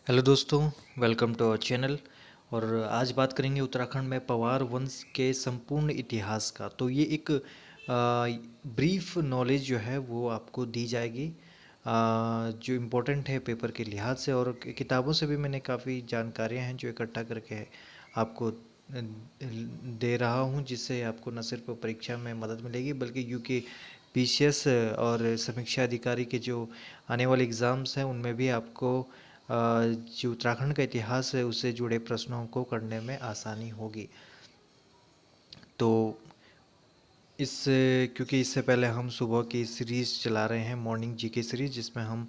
Hello दोस्तों, welcome to our channel. और आज बात करेंगे उत्तराखंड में पवार वंश के संपूर्ण इतिहास का। तो ये एक ब्रीफ नॉलेज जो है वो आपको दी जाएगी, जो इम्पोर्टेंट है पेपर के लिहाज से। और किताबों से भी मैंने काफ़ी जानकारियां हैं जो इकट्ठा करके आपको दे रहा हूं, जिससे आपको न सिर्फ परीक्षा में मदद मिलेगी बल्कि यूके पीसीएस और समीक्षा अधिकारी के जो आने वाले एग्ज़ाम्स हैं उनमें भी आपको जो उत्तराखंड का इतिहास है उससे जुड़े प्रश्नों को करने में आसानी होगी। तो क्योंकि इससे पहले हम सुबह की सीरीज़ चला रहे हैं, मॉर्निंग जीके सीरीज़, जिसमें हम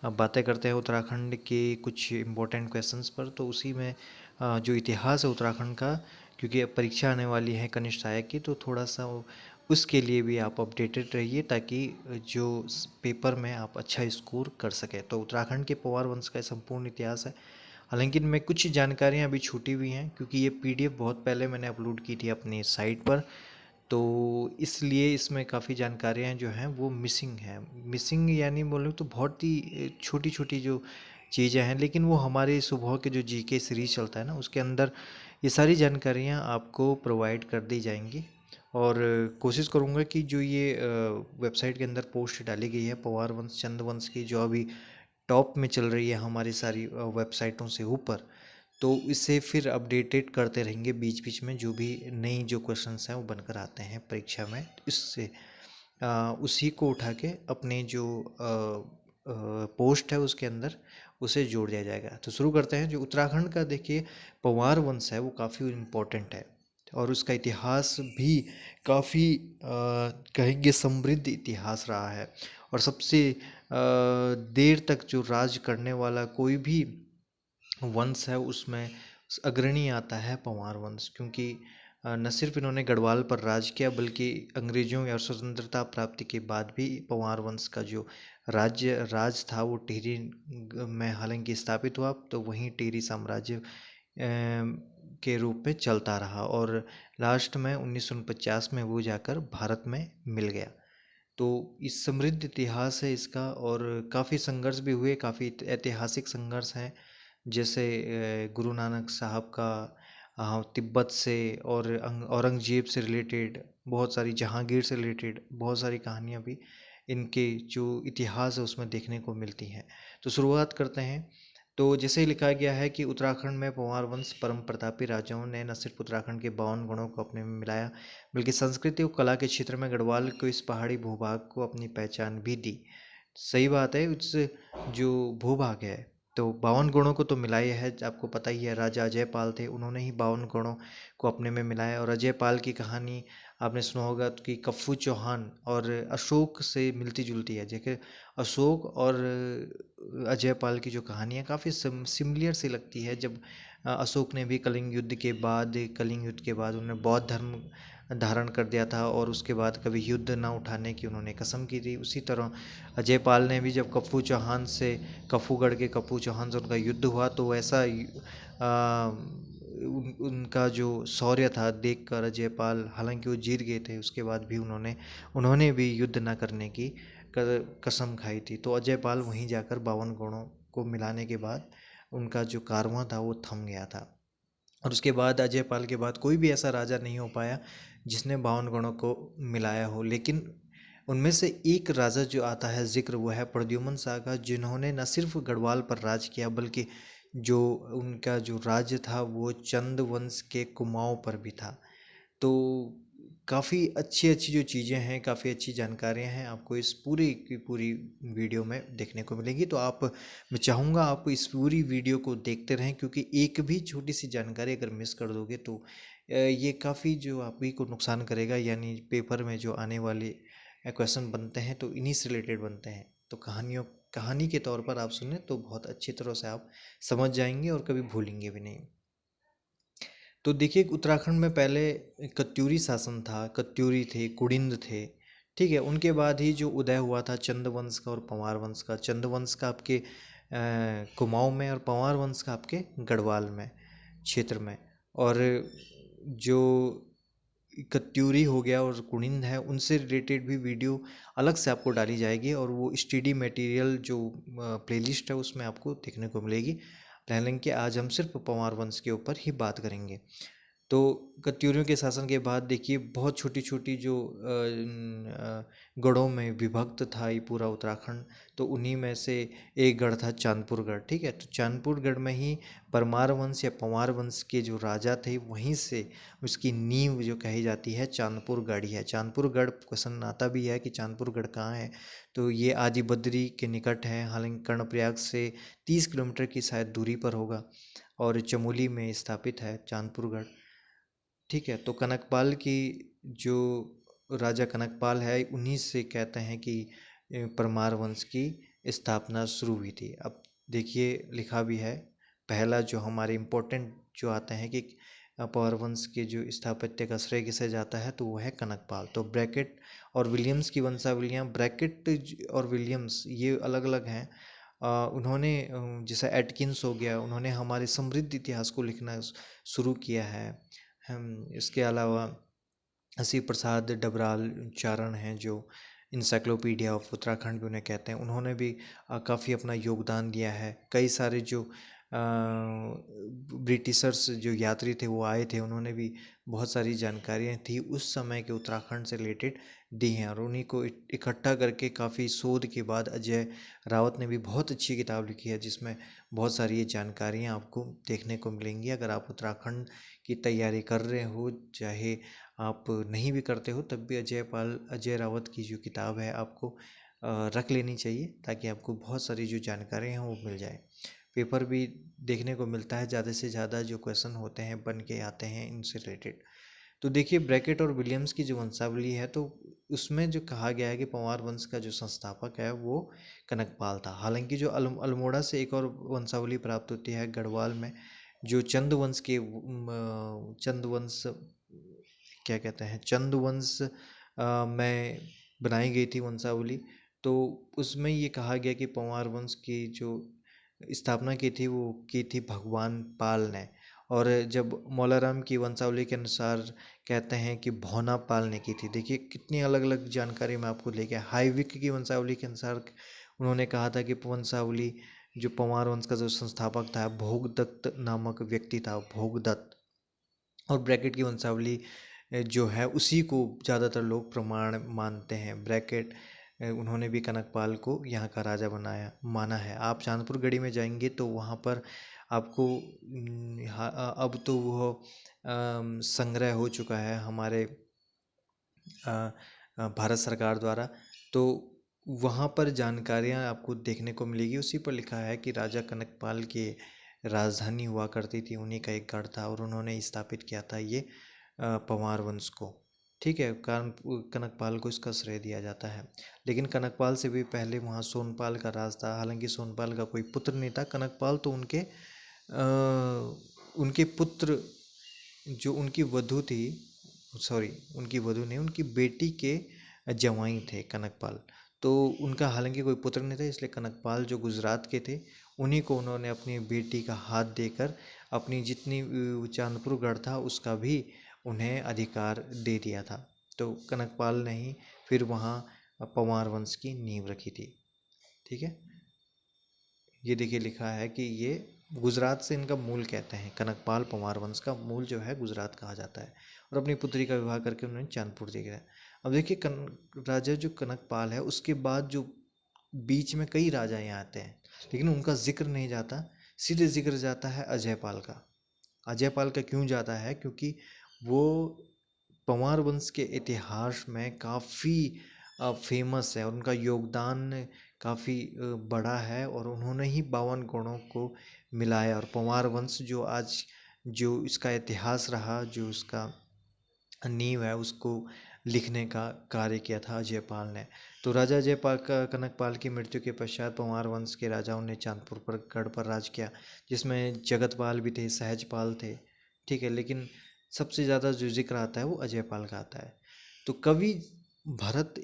बातें करते हैं उत्तराखंड के कुछ इम्पोर्टेंट क्वेश्चंस पर। तो उसी में जो इतिहास है उत्तराखंड का, क्योंकि अब परीक्षा आने वाली है कनिष्ठ सहायक की, तो थोड़ा सा उसके लिए भी आप अपडेटेड रहिए ताकि जो पेपर में आप अच्छा स्कोर कर सकें। तो उत्तराखंड के पवार वंश का संपूर्ण इतिहास है। हालांकि इनमें कुछ जानकारियां अभी छूटी हुई हैं, क्योंकि ये पीडीएफ बहुत पहले मैंने अपलोड की थी अपनी साइट पर। तो इसलिए इसमें काफ़ी जानकारियाँ जो हैं वो मिसिंग हैं। मिसिंग यानी बोलूँ तो बहुत ही छोटी छोटी जो चीज़ें हैं, लेकिन वो हमारे सुबह के जो जीके सीरीज चलता है ना, उसके अंदर ये सारी जानकारियाँ आपको प्रोवाइड कर दी जाएंगी। और कोशिश करूँगा कि जो ये वेबसाइट के अंदर पोस्ट डाली गई है पवार वंश चंद वंश की, जो अभी टॉप में चल रही है हमारी सारी वेबसाइटों से ऊपर, तो इसे फिर अपडेटेड करते रहेंगे बीच बीच में। जो भी नई जो क्वेश्चंस हैं वो बनकर आते हैं परीक्षा में, इससे उसी को उठा के अपने जो पोस्ट है उसके अंदर उसे जोड़ दिया जाएगा। तो शुरू करते हैं। जो उत्तराखंड का देखिए पवार वंश है वो काफ़ी इम्पोर्टेंट है, और उसका इतिहास भी काफ़ी कहेंगे समृद्ध इतिहास रहा है। और सबसे देर तक जो राज करने वाला कोई भी वंश है उसमें अग्रणी आता है पंवार वंश, क्योंकि न सिर्फ इन्होंने गढ़वाल पर राज किया बल्कि अंग्रेजों या स्वतंत्रता प्राप्ति के बाद भी पंवार वंश का जो राज था वो टिहरी में हालांकि स्थापित हुआ, तो वहीं टिहरी साम्राज्य के रूप में चलता रहा। और लास्ट में 1949 में वो जाकर भारत में मिल गया। तो इस समृद्ध इतिहास है इसका, और काफ़ी संघर्ष भी हुए, काफ़ी ऐतिहासिक संघर्ष हैं। जैसे गुरु नानक साहब का तिब्बत से, और औरंगजेब से रिलेटेड बहुत सारी, जहांगीर से रिलेटेड बहुत सारी कहानियाँ भी इनके जो इतिहास है उसमें देखने को मिलती हैं। तो शुरुआत करते हैं। तो जैसे लिखा गया है कि उत्तराखंड में पंवार वंश परम प्रतापी राजाओं ने न सिर्फ उत्तराखंड के 52 गुणों को अपने में मिलाया, बल्कि संस्कृति और कला के क्षेत्र में गढ़वाल को, इस पहाड़ी भूभाग को अपनी पहचान भी दी। सही बात है। उस जो भूभाग है, तो 52 गुणों को तो मिलाया है। आपको पता ही है, राजा अजयपाल थे, उन्होंने ही 52 गुणों को अपने में मिलाया। और अजयपाल की कहानी आपने सुना होगा कि कफ्फू चौहान और अशोक से मिलती जुलती है। देखिए अशोक और अजयपाल की जो कहानी है काफ़ी सिमिलियर सी लगती है। जब अशोक ने भी कलिंग युद्ध के बाद उन्होंने बौद्ध धर्म धारण कर दिया था, और उसके बाद कभी युद्ध ना उठाने की उन्होंने कसम की थी। उसी तरह अजयपाल ने भी जब कप्पू चौहान से, कफ्फूगढ़ के कप्पू चौहान से उनका युद्ध हुआ, तो वैसा उनका जो शौर्य था देखकर अजयपाल, हालांकि वो जीत गए थे, उसके बाद भी उन्होंने भी युद्ध ना करने की कसम खाई थी। तो अजयपाल वहीं जाकर 52 गुणों को मिलाने के बाद उनका जो कारवां था वो थम गया था। और उसके बाद अजयपाल के बाद कोई भी ऐसा राजा नहीं हो पाया जिसने 52 गणों को मिलाया हो। लेकिन उनमें से एक राजा जो आता है जिक्र, वो है प्रद्युमन शाह का, जिन्होंने न सिर्फ गढ़वाल पर राज किया बल्कि जो उनका जो राज्य था वो चंद वंश के कुमाऊं पर भी था। तो काफ़ी अच्छी अच्छी जो चीज़ें हैं, काफ़ी अच्छी जानकारियां हैं, आपको इस पूरी की पूरी वीडियो में देखने को मिलेगी। तो मैं चाहूँगा आप इस पूरी वीडियो को देखते रहें, क्योंकि एक भी छोटी सी जानकारी अगर मिस कर दोगे तो ये काफ़ी जो आप ही को नुकसान करेगा। यानी पेपर में जो आने वाले क्वेश्चन बनते हैं तो इन्हीं से रिलेटेड बनते हैं। तो कहानी के तौर पर आप सुने तो बहुत अच्छी तरह से आप समझ जाएंगे और कभी भूलेंगे भी नहीं। तो देखिए उत्तराखंड में पहले कत्यूरी शासन था, कत्यूरी थे, कुडिंद थे। ठीक है, उनके बाद ही जो उदय हुआ था चंद वंश का और पंवार वंश का। चंद वंश का आपके कुमाऊं में, और पंवार वंश का आपके गढ़वाल में क्षेत्र में। और जो कत्यूरी हो गया और कुनिंद है, उनसे रिलेटेड भी वीडियो अलग से आपको डाली जाएगी, और वो स्टडी मटेरियल जो प्लेलिस्ट है उसमें आपको देखने को मिलेगी। हालांकि आज हम सिर्फ पंवार वंश के ऊपर ही बात करेंगे। तो कत्यूरियों के शासन के बाद देखिए बहुत छोटी छोटी जो गढ़ों में विभक्त था ये पूरा उत्तराखंड, तो उन्हीं में से एक गढ़ था चांदपुर गढ़। ठीक है, तो चांदपुर गढ़ में ही परमार वंश या पंवार वंश के जो राजा थे वहीं से उसकी नींव जो कही जाती है चांदपुर गढ़ ही है। चांदपुर गढ़ क्वेश्चन आता भी है कि चांदपुर गढ़ कहाँ है, तो ये आदि बद्री के निकट है, हालांकि कर्णप्रयाग से 30 किलोमीटर की शायद दूरी पर होगा, और चमोली में स्थापित है चांदपुर गढ़। ठीक है, तो कनकपाल की जो राजा कनकपाल है उन्हीं से कहते हैं कि परमार वंश की स्थापना शुरू हुई थी। अब देखिए लिखा भी है, पहला जो हमारे इम्पोर्टेंट जो आते हैं कि परमार वंश के जो स्थापत्य का श्रेय किसे जाता है, तो वो है कनकपाल। तो ब्रैकेट और विलियम्स की वंशावलियाँ, ब्रैकेट और विलियम्स ये अलग अलग हैं। उन्होंने जैसा एटकिंस हो गया, उन्होंने हमारे समृद्ध इतिहास को लिखना शुरू किया है। हम इसके अलावा असी प्रसाद डबराल चारण हैं जो इंसाइक्लोपीडिया ऑफ उत्तराखंड भी उन्हें कहते हैं, उन्होंने भी काफ़ी अपना योगदान दिया है। कई सारे जो ब्रिटिशर्स जो यात्री थे वो आए थे, उन्होंने भी बहुत सारी जानकारियाँ थी उस समय के उत्तराखंड से रिलेटेड दी हैं, और उन्हीं को इकट्ठा करके काफ़ी शोध के बाद अजय रावत ने भी बहुत अच्छी किताब लिखी है जिसमें बहुत सारी ये जानकारियाँ आपको देखने को मिलेंगी। अगर आप उत्तराखंड की तैयारी कर रहे हो, चाहे आप नहीं भी करते हो, तब भी अजय रावत की जो किताब है आपको रख लेनी चाहिए, ताकि आपको बहुत सारी जो जानकारी हैं वो मिल जाए। पेपर भी देखने को मिलता है, ज़्यादा से ज़्यादा जो क्वेश्चन होते हैं बन के आते हैं इनसे रिलेटेड। तो देखिए ब्रैकेट और विलियम्स की जो वंशावली है, तो उसमें जो कहा गया है कि पंवार वंश का जो संस्थापक है वो कनकपाल था। हालांकि जो अल्मोड़ा से एक और वंशावली प्राप्त होती है गढ़वाल में, जो चंदवंश के चंदवंश क्या कहते हैं, चंदवंश में बनाई गई थी वंशावली। तो उसमें ये कहा गया कि पंवार वंश की जो स्थापना की थी वो की थी भगवान पाल ने, और जब मौलाराम की वंशावली के अनुसार कहते हैं कि भौना पाल ने की थी। देखिए कितनी अलग अलग जानकारी मैं आपको लेके आया। हाईविक की वंशावली के अनुसार उन्होंने कहा था कि वंशावली जो पंवार वंश का जो संस्थापक था भोगदत्त नामक व्यक्ति था, भोगदत्त। और ब्रैकेट की वंशावली जो है उसी को ज़्यादातर लोग प्रमाण मानते हैं। ब्रैकेट उन्होंने भी कनकपाल को यहाँ का राजा बनाया माना है। आप चांदपुर गढ़ी में जाएंगे तो वहाँ पर आपको अब तो वो संग्रह हो चुका है हमारे भारत सरकार द्वारा, तो वहाँ पर जानकारियाँ आपको देखने को मिलेगी। उसी पर लिखा है कि राजा कनकपाल की राजधानी हुआ करती थी, उन्हीं का एक गढ़ था, और उन्होंने स्थापित किया था ये पंवार वंश को। ठीक है, कारण कनकपाल को इसका श्रेय दिया जाता है। लेकिन कनकपाल से भी पहले वहाँ सोनपाल का राज था। हालांकि सोनपाल का कोई पुत्र नहीं था, कनकपाल तो उनके पुत्र जो उनकी वधु थी, सॉरी उनकी वधु नहीं, उनकी बेटी के जवाई थे कनकपाल। तो उनका हालांकि कोई पुत्र नहीं था, इसलिए कनकपाल जो गुजरात के थे उन्हीं को उन्होंने अपनी बेटी का हाथ देकर अपनी जितनी चांदपुर गढ़ था उसका भी उन्हें अधिकार दे दिया था। तो कनकपाल ने ही फिर वहाँ पंवार वंश की नींव रखी थी। ठीक है, ये देखिए लिखा है कि ये गुजरात से इनका मूल कहते हैं, कनकपाल पंवार वंश का मूल जो है गुजरात कहा जाता है, और अपनी पुत्री का विवाह करके उन्होंने चांदपुर दे दिया। अब देखिए राजा जो कनकपाल है उसके बाद जो बीच में कई राजा यहाँ आते हैं, लेकिन उनका जिक्र नहीं जाता, सीधे जिक्र जाता है अजयपाल का। अजयपाल का क्यों जाता है? क्योंकि वो पंवार वंश के इतिहास में काफ़ी फेमस है, और उनका योगदान काफ़ी बड़ा है, और उन्होंने ही 52 गणों को मिलाया, और पंवार वंश जो आज जो इसका इतिहास रहा, जो उसका नींव है उसको लिखने का कार्य किया था अजयपाल ने। तो राजा अजयपाल का कनकपाल की मृत्यु के पश्चात पंवार वंश के राजाओं ने चांदपुर पर गढ़ पर राज किया, जिसमें जगतपाल भी थे, सहजपाल थे। ठीक है, लेकिन सबसे ज़्यादा जो जिक्र आता है वो अजयपाल का आता है। तो कवि भरत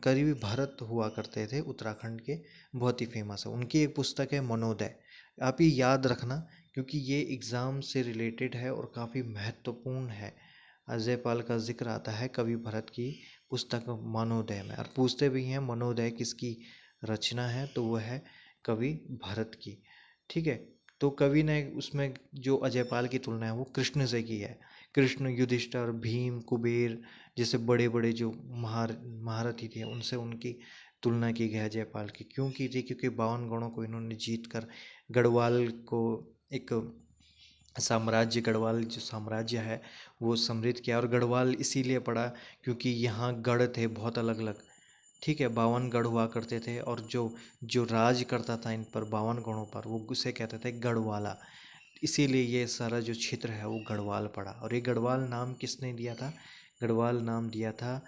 कवि भरत हुआ करते थे उत्तराखंड के, बहुत ही फेमस है। उनकी एक पुस्तक है मनोदय, आप ये याद रखना क्योंकि ये एग्ज़ाम से रिलेटेड है और काफ़ी महत्वपूर्ण है। अजयपाल का जिक्र आता है कवि भरत की पुस्तक मनोदय में, और पूछते भी हैं मनोदय किसकी रचना है, तो वह है कवि भरत की। ठीक है। तो कवि ने उसमें जो अजयपाल की तुलना है वो कृष्ण से की है। कृष्ण, युधिष्ठिर, भीम, कुबेर जैसे बड़े बड़े जो महारथी थे उनसे उनकी तुलना की गई है अजयपाल की। क्यों की थी? क्योंकि 52 गणों को इन्होंने जीत कर गढ़वाल को एक साम्राज्य, गढ़वाल जो साम्राज्य है वो समृद्ध किया। और गढ़वाल इसीलिए पड़ा क्योंकि यहाँ गढ़ थे बहुत अलग अलग। ठीक है, 52 गढ़ हुआ करते थे और जो जो राज करता था इन पर 52 गढ़ों पर वो उसे कहते थे गढ़वाला। इसीलिए ये सारा जो क्षेत्र है वो गढ़वाल पड़ा। और ये गढ़वाल नाम किसने दिया था? गढ़वाल नाम दिया था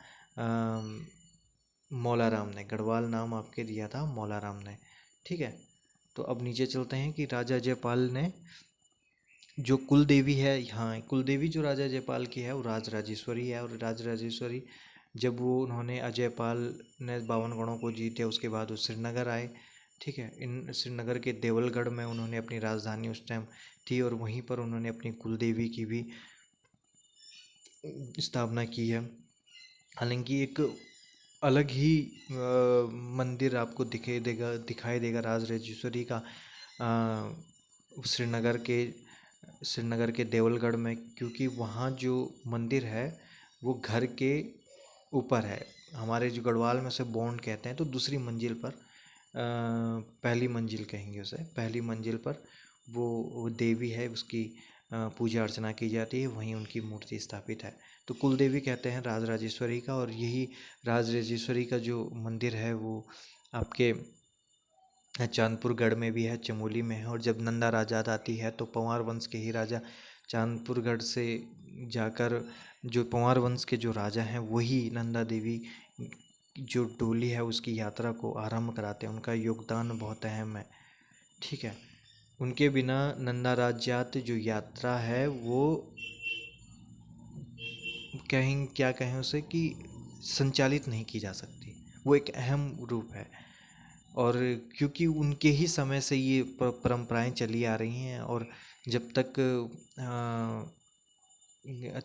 मौलाराम ने। गढ़वाल नाम आपके दिया था मौलाराम ने। ठीक है। तो अब नीचे चलते हैं कि राजा जयपाल ने जो कुल देवी है, हाँ, कुल देवी जो राजा जयपाल की है वो राजराजेश्वरी है। और राजराजेश्वरी जब वो उन्होंने अजयपाल ने 52 गणों को जीते उसके बाद वो श्रीनगर आए। ठीक है, इन श्रीनगर के देवलगढ़ में उन्होंने अपनी राजधानी उस टाइम थी और वहीं पर उन्होंने अपनी कुल देवी की भी स्थापना की है। हालांकि एक अलग ही मंदिर आपको दिखाई देगा राजराजेश्वरी का श्रीनगर के देवलगढ़ में, क्योंकि वहाँ जो मंदिर है वो घर के ऊपर है। हमारे जो गढ़वाल में से बॉन्ड कहते हैं तो दूसरी मंजिल पर, पहली मंजिल कहेंगे उसे, पहली मंजिल पर वो देवी है, उसकी पूजा अर्चना की जाती है, वहीं उनकी मूर्ति स्थापित है। तो कुल देवी कहते हैं राजराजेश्वरी का। और यही राजराजेश्वरी का जो मंदिर है वो आपके चांदपुर गढ़ में भी है, चमोली में है। और जब नंदा राजात आती है तो पंवार वंश के ही राजा चांदपुर गढ़ से जाकर, जो पंवार वंश के जो राजा हैं वही नंदा देवी जो डोली है उसकी यात्रा को आरंभ कराते हैं। उनका योगदान बहुत अहम है। ठीक है, उनके बिना नंदा राज्यात जो यात्रा है वो क्या कहें उसे कि संचालित नहीं की जा सकती। वो एक अहम रूप है। और क्योंकि उनके ही समय से ये परंपराएं चली आ रही हैं। और जब तक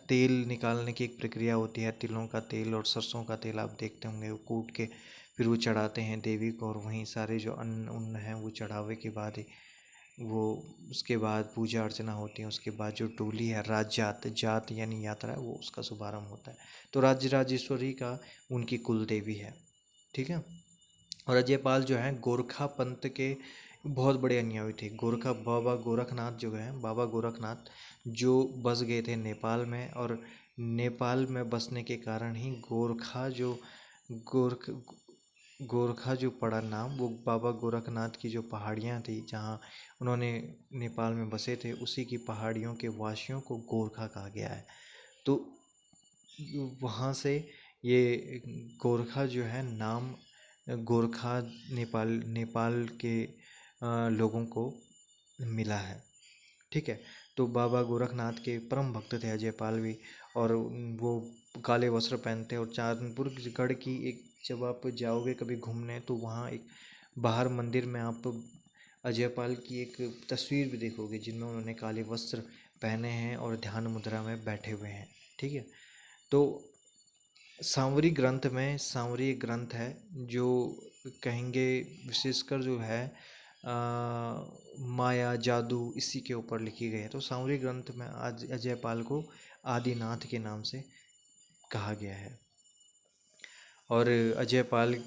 तेल निकालने की एक प्रक्रिया होती है, तिलों का तेल और सरसों का तेल आप देखते होंगे, वो कूट के फिर वो चढ़ाते हैं देवी को। और वहीं सारे जो अन्न उन्न हैं वो चढ़ावे के बाद वो उसके बाद पूजा अर्चना होती है। उसके बाद जो टोली है जात यानी यात्रा है वो उसका शुभारंभ होता है। तो राजराजेश्वरी का उनकी कुल देवी है। ठीक है। और अजयपाल जो हैं गोरखा पंथ के बहुत बड़े अनुयायी थे। गोरखा बाबा गोरखनाथ जो हैं, बाबा गोरखनाथ जो बस गए थे नेपाल में। और नेपाल में बसने के कारण ही गोरख गोरखा जो पड़ा नाम, वो बाबा गोरखनाथ की जो पहाड़ियाँ थी जहाँ उन्होंने नेपाल में बसे थे, उसी की पहाड़ियों के वासियों को गोरखा कहा गया है। तो वहाँ से ये गोरखा जो है नाम, गोरखा नेपाल के लोगों को मिला है। ठीक है। तो बाबा गोरखनाथ के परम भक्त थे अजयपाल भी। और वो काले वस्त्र पहनते। और चांदपुर गढ़ की एक, जब आप जाओगे कभी घूमने तो वहाँ एक बाहर मंदिर में आप अजयपाल की एक तस्वीर भी देखोगे जिनमें उन्होंने काले वस्त्र पहने हैं और ध्यान मुद्रा में बैठे हुए हैं। ठीक है। तो सांवरी ग्रंथ है जो कहेंगे विशेषकर जो है माया जादू इसी के ऊपर लिखी गई है। तो सांवरी ग्रंथ में आज अजयपाल को आदिनाथ के नाम से कहा गया है। और अजयपाल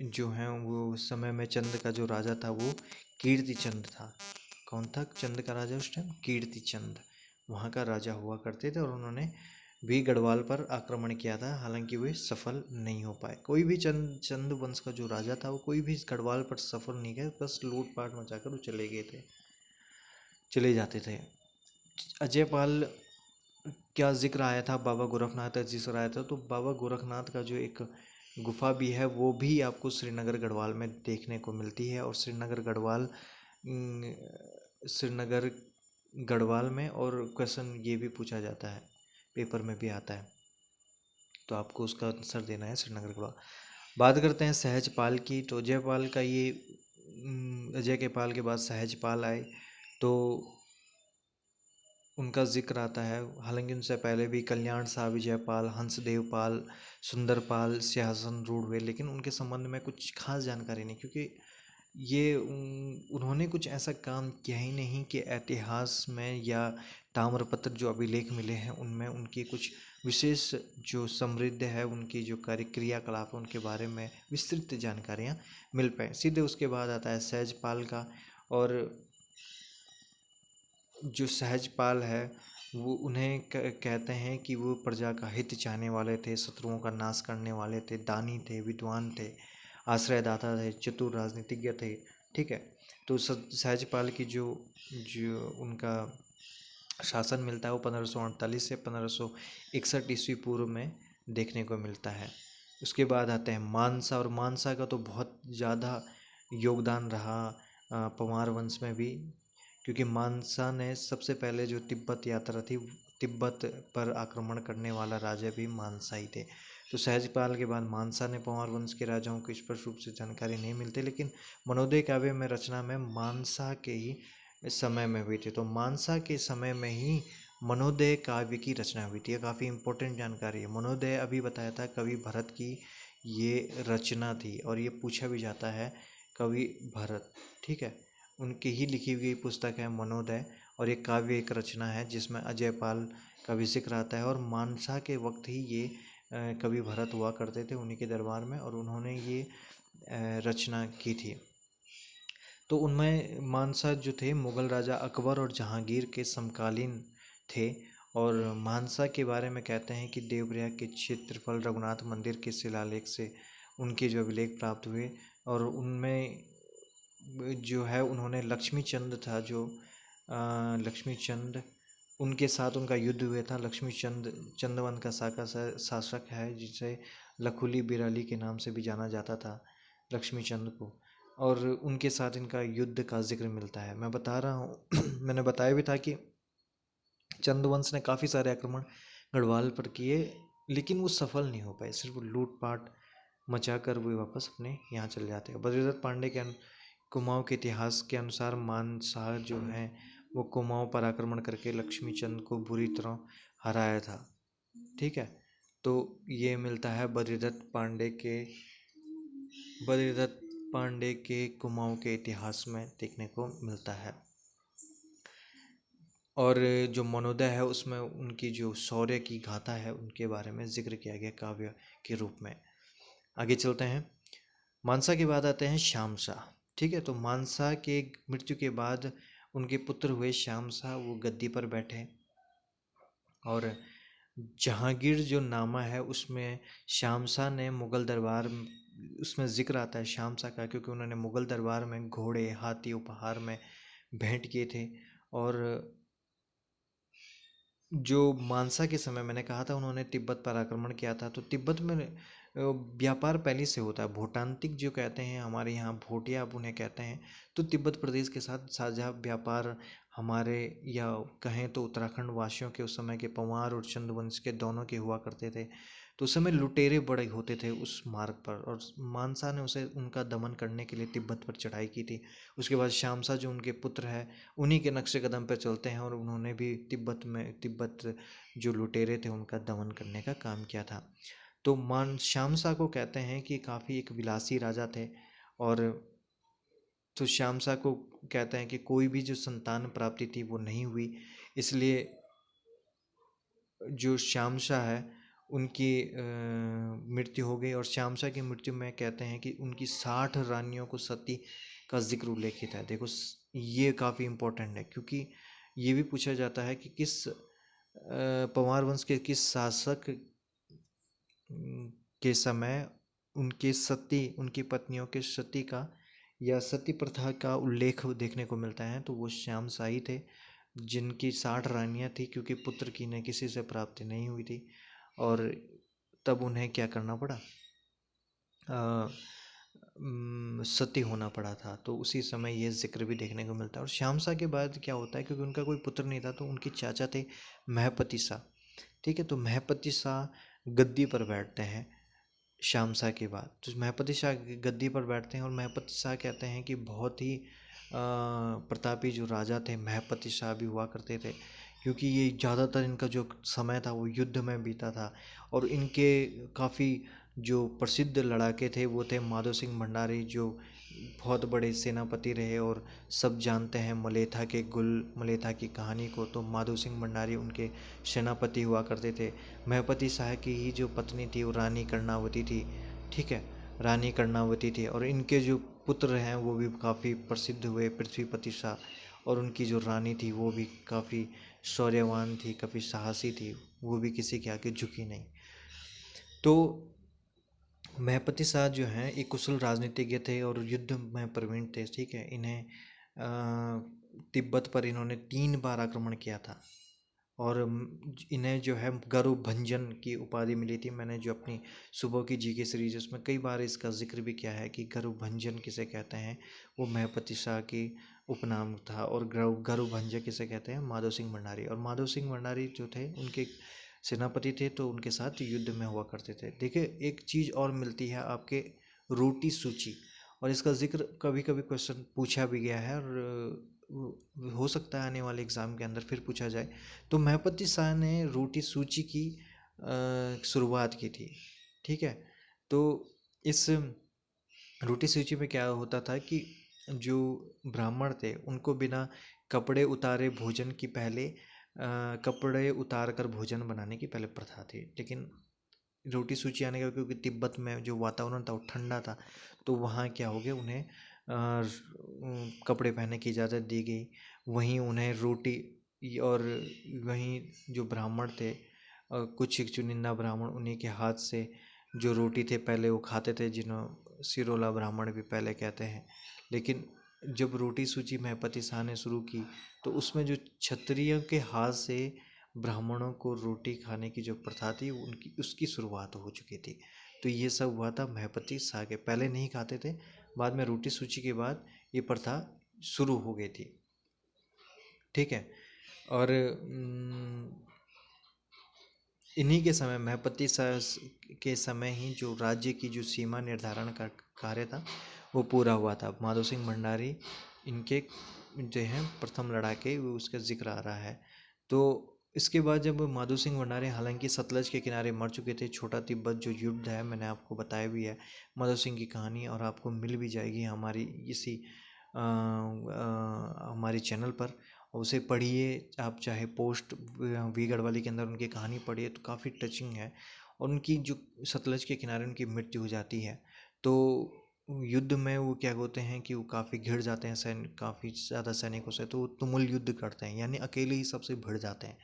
जो हैं वो समय में चंद का जो राजा था वो कीर्ति चंद था। कौन था चंद का राजा उस टाइम? कीर्ति चंद वहाँ का राजा हुआ करते थे। और उन्होंने भी गढ़वाल पर आक्रमण किया था, हालांकि वे सफल नहीं हो पाए। कोई भी चंद वंश का जो राजा था वो कोई भी गढ़वाल पर सफल नहीं गया, बस लूटपाट मचाकर वो चले जाते थे। अजयपाल क्या जिक्र आया था, बाबा गोरखनाथ का जिक्र आया था, तो बाबा गोरखनाथ का जो एक गुफा भी है वो भी आपको श्रीनगर गढ़वाल में देखने को मिलती है। और श्रीनगर गढ़वाल में, और क्वेश्चन ये भी पूछा जाता है, पेपर में भी आता है, तो आपको उसका आंसर देना है श्रीनगर गढ़वाल। बात करते हैं सहजपाल की। तो अजयपाल का ये अजय के पाल के बाद सहजपाल आए तो उनका जिक्र आता है। हालांकि उनसे पहले भी कल्याण शाह विजयपाल, हंसदेव पाल, सुंदरपाल सिंहासन रूढ़ हुए, लेकिन उनके संबंध में कुछ खास जानकारी नहीं, क्योंकि ये उन्होंने कुछ ऐसा काम किया ही नहीं कि इतिहास में या ताम्रपत्र जो अभिलेख मिले हैं उनमें उनकी कुछ विशेष जो समृद्ध है, उनकी जो कार्य क्रियाकलाप है उनके बारे में विस्तृत जानकारियाँ मिल पाए। सीधे उसके बाद आता है सहजपाल का। और जो सहजपाल है वो उन्हें कहते हैं कि वो प्रजा का हित चाहने वाले थे, शत्रुओं का नाश करने वाले थे, दानी थे, विद्वान थे, आश्रयदाता थे, चतुर राजनीतिज्ञ थे। ठीक है। तो सहजपाल की जो जो उनका शासन मिलता है वो 1548 से 1561 ईस्वी पूर्व में देखने को मिलता है। उसके बाद आते हैं मानसा। और मानसा का तो बहुत ज़्यादा योगदान रहा पंवार वंश में भी, क्योंकि मानसा ने सबसे पहले जो तिब्बत यात्रा थी, तिब्बत पर आक्रमण करने वाला राजा भी मानसा ही थे। तो सहजपाल के बाद मानसा ने पंवार वंश के राजाओं की स्पष्ट रूप से जानकारी नहीं मिलती, लेकिन मनोदय काव्य में रचना में मानसा के ही समय में हुई थी। तो मानसा के समय में ही मनोदय काव्य की रचना हुई थी। ये काफ़ी इंपॉर्टेंट जानकारी है। मनोदय अभी बताया था कवि भरत की ये रचना थी, और ये पूछा भी जाता है कवि भरत। ठीक है। उनकी ही लिखी हुई पुस्तक है मनोदय, और ये काव्य एक रचना है जिसमें अजयपाल का भी जिक्र आता है। और मानसा के वक्त ही ये कवि भरत हुआ करते थे उन्हीं के दरबार में, और उन्होंने ये रचना की थी। तो उनमें मानसा जो थे मुग़ल राजा अकबर और जहांगीर के समकालीन थे। और मानसा के बारे में कहते हैं कि देवप्रयाग के क्षेत्रफल रघुनाथ मंदिर के शिलालेख से उनके जो अभिलेख प्राप्त हुए, और उनमें जो है उन्होंने लक्ष्मी चंद था जो लक्ष्मी चंद उनके साथ उनका युद्ध हुआ था। लक्ष्मी चंद चंदवन का शासक है, जिसे लखुली बिराली के नाम से भी जाना जाता था लक्ष्मी चंद को, और उनके साथ इनका युद्ध का जिक्र मिलता है। मैं बता रहा हूँ मैंने बताया भी था कि चंदवंश ने काफ़ी सारे आक्रमण गढ़वाल पर किए, लेकिन वो सफल नहीं हो पाए। सिर्फ लूटपाट मचा कर वो वापस अपने यहाँ चले जाते हैं। बद्रीदत्त पांडे के कुमाऊँ के इतिहास के अनुसार मानसार जो है वो कुमाऊँ पर आक्रमण करके लक्ष्मी चंद को बुरी तरह हराया था। ठीक है। तो ये मिलता है बद्रीदत्त पांडे के कुमाऊँ के इतिहास में देखने को मिलता है। और जो मनोदय है उसमें उनकी जो शौर्य की गाथा है उनके बारे में जिक्र किया गया काव्य के रूप में। आगे चलते हैं। मानसा के बाद आते हैं श्यामशाह। ठीक है। तो मानसा के मृत्यु के बाद उनके पुत्र हुए श्यामशाह, वो गद्दी पर बैठे। और जहांगीर जो नामा है उसमें श्यामशाह ने मुग़ल दरबार उसमें जिक्र आता है श्यामशाह का, क्योंकि उन्होंने मुग़ल दरबार में घोड़े हाथी उपहार में भेंट किए थे। और जो मानसा के समय मैंने कहा था उन्होंने तिब्बत पर आक्रमण किया था, तो तिब्बत में व्यापार पहले से होता है। भूटांतिक जो कहते हैं, हमारे यहाँ भोटिया आप उन्हें कहते हैं। तो तिब्बत प्रदेश के साथ साझा व्यापार हमारे, या कहें तो उत्तराखंड वासियों के उस समय के पंवार और चंद्रवंश के दोनों के हुआ करते थे। तो उस समय लुटेरे बड़े होते थे उस मार्ग पर, और मानसा ने उसे उनका दमन करने के लिए तिब्बत पर चढ़ाई की थी। उसके बाद श्यामसा जो उनके पुत्र हैं उन्हीं के नक्शे कदम पर चलते हैं, और उन्होंने भी तिब्बत जो लुटेरे थे उनका दमन करने का काम किया था। तो श्यामसा को कहते हैं कि काफ़ी एक विलासी राजा थे। और तो श्यामसा को कहते हैं कि कोई भी जो संतान प्राप्ति थी वो नहीं हुई, इसलिए जो श्यामशाह है उनकी मृत्यु हो गई। और श्यामशाह की मृत्यु में कहते हैं कि उनकी 60 रानियों को सती का जिक्र उल्लेखित है। देखो ये काफ़ी इम्पोर्टेंट है, क्योंकि ये भी पूछा जाता है कि किस पंवार वंश के किस शासक के समय उनकी पत्नियों के सती का या सती प्रथा का उल्लेख देखने को मिलता है। तो वो श्यामशाही थे जिनकी 60 रानियाँ थी, क्योंकि पुत्र की ने किसी से प्राप्ति नहीं हुई थी, और तब उन्हें क्या करना पड़ा, सती होना पड़ा था। तो उसी समय ये जिक्र भी देखने को मिलता है। और श्यामशाह के बाद क्या होता है, क्योंकि उनका कोई पुत्र नहीं था तो उनके चाचा थे महपति शाह। ठीक है। तो महपति शाह गद्दी पर बैठते हैं श्यामशाह के बाद। तो महपति शाह गद्दी पर बैठते हैं, और महपति शाह कहते हैं कि बहुत ही प्रतापी जो राजा थे महपति शाह भी हुआ करते थे, क्योंकि ये ज़्यादातर इनका जो समय था वो युद्ध में बीता था। और इनके काफ़ी जो प्रसिद्ध लड़ाके थे वो थे माधो सिंह भंडारी, जो बहुत बड़े सेनापति रहे और सब जानते हैं मलेथा के गुल मलेथा की कहानी को। तो माधो सिंह भंडारी उनके सेनापति हुआ करते थे। महपति शाह की ही जो पत्नी थी वो रानी कर्णावती थी, ठीक है, रानी कर्णावती थी। और इनके जो पुत्र हैं वो भी काफ़ी प्रसिद्ध हुए, पृथ्वीपति शाह। और उनकी जो रानी थी वो भी काफ़ी शौर्यवान थी, काफ़ी साहसी थी, वो भी किसी के आगे झुकी नहीं। तो महपति शाह जो हैं एक कुशल राजनीतिज्ञ थे और युद्ध में प्रवीण थे, ठीक है। इन्हें तिब्बत पर इन्होंने 3 बार आक्रमण किया था। और इन्हें जो है गरु भंजन की उपाधि मिली थी। मैंने जो अपनी सुबह की जी के सीरीज उसमें कई बार इसका जिक्र भी किया है कि गरु भंजन किसे कहते हैं, वो महपति शाह की उपनाम था। और गरु भंजन किसे कहते हैं, माधो सिंह भंडारी। और माधो सिंह भंडारी जो थे उनके सेनापति थे, तो उनके साथ युद्ध में हुआ करते थे। देखिए एक चीज़ और मिलती है आपके, रोटी सूची। और इसका जिक्र कभी कभी क्वेश्चन पूछा भी गया है और हो सकता है आने वाले एग्ज़ाम के अंदर फिर पूछा जाए। तो महपति शाह ने रोटी सूची की शुरुआत की थी, ठीक है। तो इस रोटी सूची में क्या होता था कि जो ब्राह्मण थे उनको बिना कपड़े उतारे भोजन की पहले कपड़े उतार कर भोजन बनाने की पहले प्रथा थी। लेकिन रोटी सूची आने का, क्योंकि तिब्बत में जो वातावरण था वो ठंडा था, तो वहाँ क्या हो गया, उन्हें कपड़े पहनने की इजाज़त दी गई। वहीं उन्हें रोटी और वहीं जो ब्राह्मण थे कुछ एक चुनिंदा ब्राह्मण उन्हीं के हाथ से जो रोटी थे पहले वो खाते थे, जिन्हों सिरोला ब्राह्मण भी पहले कहते हैं। लेकिन जब रोटी सूची महपति शाह ने शुरू की तो उसमें जो क्षत्रियों के हाथ से ब्राह्मणों को रोटी खाने की जो प्रथा थी उनकी उसकी शुरुआत हो चुकी थी। तो ये सब हुआ था महपति शाह के, पहले नहीं खाते थे, बाद में रोटी सूची के बाद ये प्रथा शुरू हो गई थी, ठीक है। और इन्हीं के समय महपति शाह के समय ही जो राज्य की जो सीमा निर्धारण का कार्य था वो पूरा हुआ था। माधो सिंह भंडारी इनके जो हैं प्रथम लड़ाके वो उसका जिक्र आ रहा है। तो इसके बाद जब माधो सिंह भंडारी हालांकि सतलज के किनारे मर चुके थे, छोटा तिब्बत जो युद्ध है मैंने आपको बताया भी है माधो सिंह की कहानी, और आपको मिल भी जाएगी हमारी इसी हमारी चैनल पर। उसे पढ़िए आप, चाहे पोस्ट वी गढ़वाली के अंदर उनकी कहानी पढ़िए तो काफ़ी टचिंग है। और उनकी जो सतलज के किनारे उनकी मृत्यु हो जाती है, तो युद्ध में वो क्या होते हैं कि वो काफ़ी घिर जाते हैं काफ़ी ज़्यादा सैनिकों से, तो वो तुमुल युद्ध करते हैं, यानी अकेले ही सबसे भिड़ जाते हैं।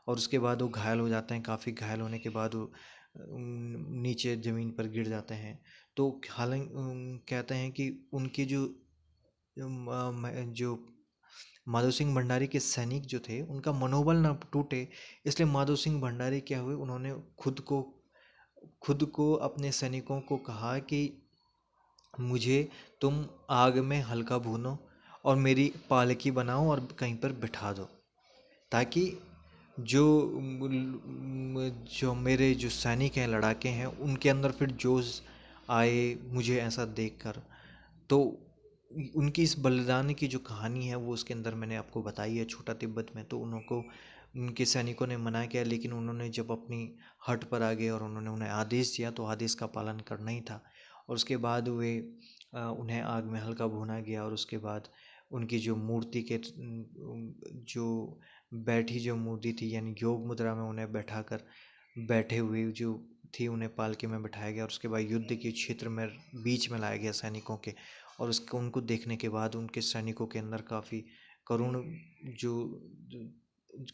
और उसके बाद वो घायल हो जाते हैं, काफ़ी घायल होने के बाद वो नीचे ज़मीन पर गिर जाते हैं। तो हालांकि कहते हैं कि उनके जो माधो सिंह भंडारी के सैनिक जो थे उनका मनोबल न टूटे, इसलिए माधो सिंह भंडारी क्या हुए, उन्होंने खुद को अपने सैनिकों को कहा कि मुझे तुम आग में हल्का भूनो और मेरी पालकी बनाओ और कहीं पर बिठा दो, ताकि जो जो मेरे जो सैनिक हैं, लड़ाके हैं, उनके अंदर फिर जोश आए मुझे ऐसा देखकर। तो उनकी इस बलिदान की जो कहानी है वो उसके अंदर मैंने आपको बताई है छोटा तिब्बत में। तो उनको उनके सैनिकों ने मना किया, लेकिन उन्होंने जब अपनी हट पर आ गए और उन्होंने उन्हें आदेश दिया तो आदेश का पालन करना ही था। और उसके बाद उन्हें आग में हल्का भुना गया। और उसके बाद उनकी जो मूर्ति के जो बैठी जो मूर्ति थी, यानी योग मुद्रा में उन्हें बैठाकर बैठे हुए जो थी उन्हें पालकी में बिठाया गया। और उसके बाद युद्ध के क्षेत्र में बीच में लाया गया सैनिकों के। और उसको उनको देखने के बाद उनके सैनिकों के अंदर काफ़ी करुण जो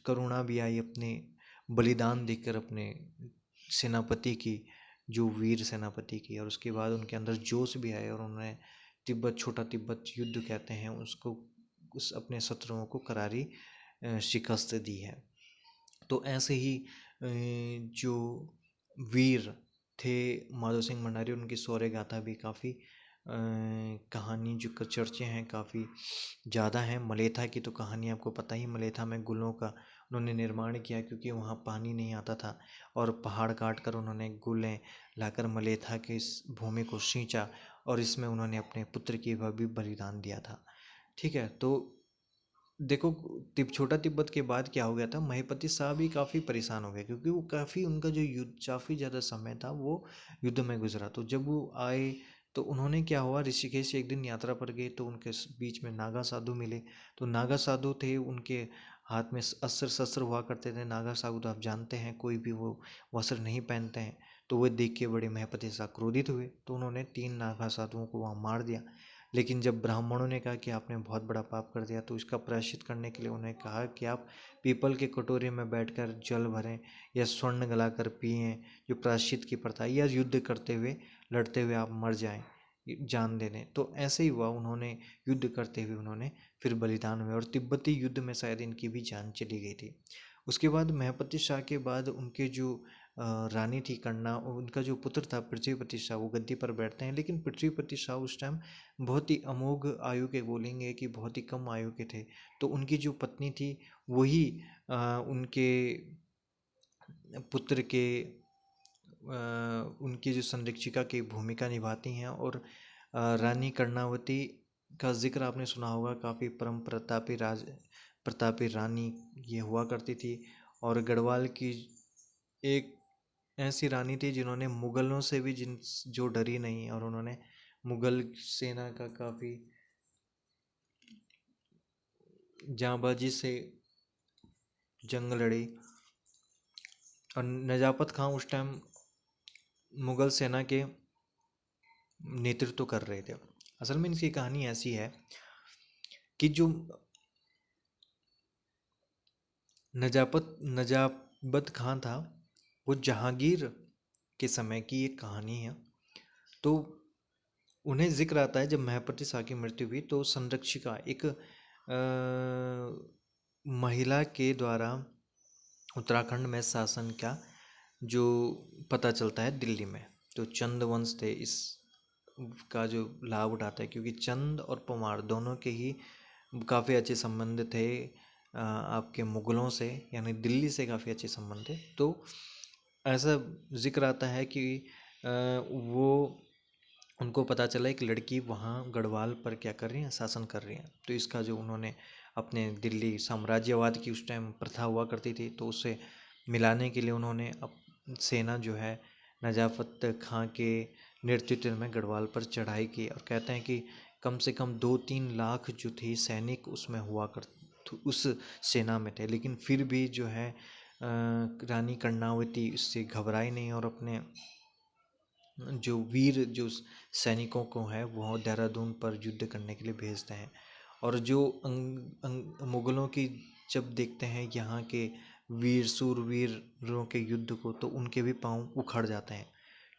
करुणा भी आई, अपने बलिदान देखकर अपने सेनापति की, जो वीर सेनापति की। और उसके बाद उनके अंदर जोश भी आया और उन्होंने तिब्बत छोटा तिब्बत युद्ध कहते हैं उसको, उस अपने शत्रुओं को करारी शिकस्त दी है। तो ऐसे ही जो वीर थे माधो सिंह भंडारी, उनकी शौर्य गाथा भी काफ़ी कहानी जो चर्चे हैं काफ़ी ज़्यादा हैं। मलेथा की तो कहानी आपको पता ही, मलेथा में गुलों का उन्होंने निर्माण किया क्योंकि वहाँ पानी नहीं आता था, और पहाड़ काट कर उन्होंने गुलें लाकर मलेथा के इस भूमि को सींचा, और इसमें उन्होंने अपने पुत्र की भी बलिदान दिया था, ठीक है। तो देखो छोटा तिब्बत के बाद क्या हो गया था, महपति शाह भी काफ़ी परेशान हो गए क्योंकि वो काफ़ी उनका जो युद्ध काफ़ी ज़्यादा समय था वो युद्ध में गुजरा। तो जब वो आए तो उन्होंने क्या हुआ, ऋषिकेश से एक दिन यात्रा पर गए तो उनके बीच में नागा साधु मिले। तो नागा साधु थे, उनके हाथ में अस्त्र शस्त्र हुआ करते थे। नागा साधु तो आप जानते हैं, कोई भी वो वस्त्र नहीं पहनते हैं। तो वह देख के बड़े महपति शाह क्रोधित हुए, तो उन्होंने 3 नागा साधुओं को वहाँ मार दिया। लेकिन जब ब्राह्मणों ने कहा कि आपने बहुत बड़ा पाप कर दिया, तो इसका प्रायश्चित करने के लिए उन्हें कहा कि आप पीपल के कटोरे में बैठकर जल भरें या स्वर्ण गलाकर पिएं, जो प्रायश्चित की प्रथा, या युद्ध करते हुए लड़ते हुए आप मर जाएं, जान दे दें। तो ऐसे ही हुआ, उन्होंने युद्ध करते हुए उन्होंने फिर बलिदान हुए, और तिब्बती युद्ध में शायद इनकी भी जान चली गई थी। उसके बाद महपति शाह के बाद उनके जो रानी थी कन्ना, उनका जो पुत्र था पृथ्वीपति शाह, वो गद्दी पर बैठते हैं। लेकिन पृथ्वीपति शाह उस टाइम बहुत ही अमोघ आयु के, बोलेंगे कि बहुत ही कम आयु के थे। तो उनकी जो पत्नी थी वही उनके पुत्र के उनकी जो संरक्षिका की भूमिका निभाती हैं। और रानी कर्णावती का जिक्र आपने सुना होगा, काफ़ी परम प्रतापी रानी ये हुआ करती थी। और गढ़वाल की एक ऐसी रानी थी जिन्होंने मुगलों से भी जो डरी नहीं, और उन्होंने मुगल सेना का काफ़ी जांबाजी से जंग लड़ी। और नजापत खां उस टाइम मुगल सेना के नेतृत्व कर रहे थे। असल में इनकी कहानी ऐसी है कि जो नजाबत खां था, वो जहांगीर के समय की एक कहानी है। तो उन्हें जिक्र आता है, जब महपति शाह की मृत्यु हुई तो संरक्षिका एक महिला के द्वारा उत्तराखंड में शासन का जो पता चलता है दिल्ली में। तो चंद वंश थे इस का जो लाभ उठाता है, क्योंकि चंद और परमार दोनों के ही काफ़ी अच्छे संबंध थे आपके मुगलों से, यानी दिल्ली से काफ़ी अच्छे संबंध थे। तो ऐसा जिक्र आता है कि वो उनको पता चला एक लड़की वहाँ गढ़वाल पर क्या कर रही है, शासन कर रही है। तो इसका जो उन्होंने अपने दिल्ली साम्राज्यवाद की उस टाइम प्रथा हुआ करती थी, तो उसे मिलाने के लिए उन्होंने सेना जो है नजाफत खां के नेतृत्व में गढ़वाल पर चढ़ाई की। और कहते हैं कि कम से कम 2-3 लाख जो थी सैनिक उसमें हुआ कर उस सेना में थे। लेकिन फिर भी जो है रानी कर्णावती इससे घबराई नहीं, और अपने जो वीर जो सैनिकों को है वो देहरादून पर युद्ध करने के लिए भेजते हैं। और जो मुगलों की जब देखते हैं यहाँ के वीर सूरवीरों के युद्ध को, तो उनके भी पांव उखड़ जाते हैं।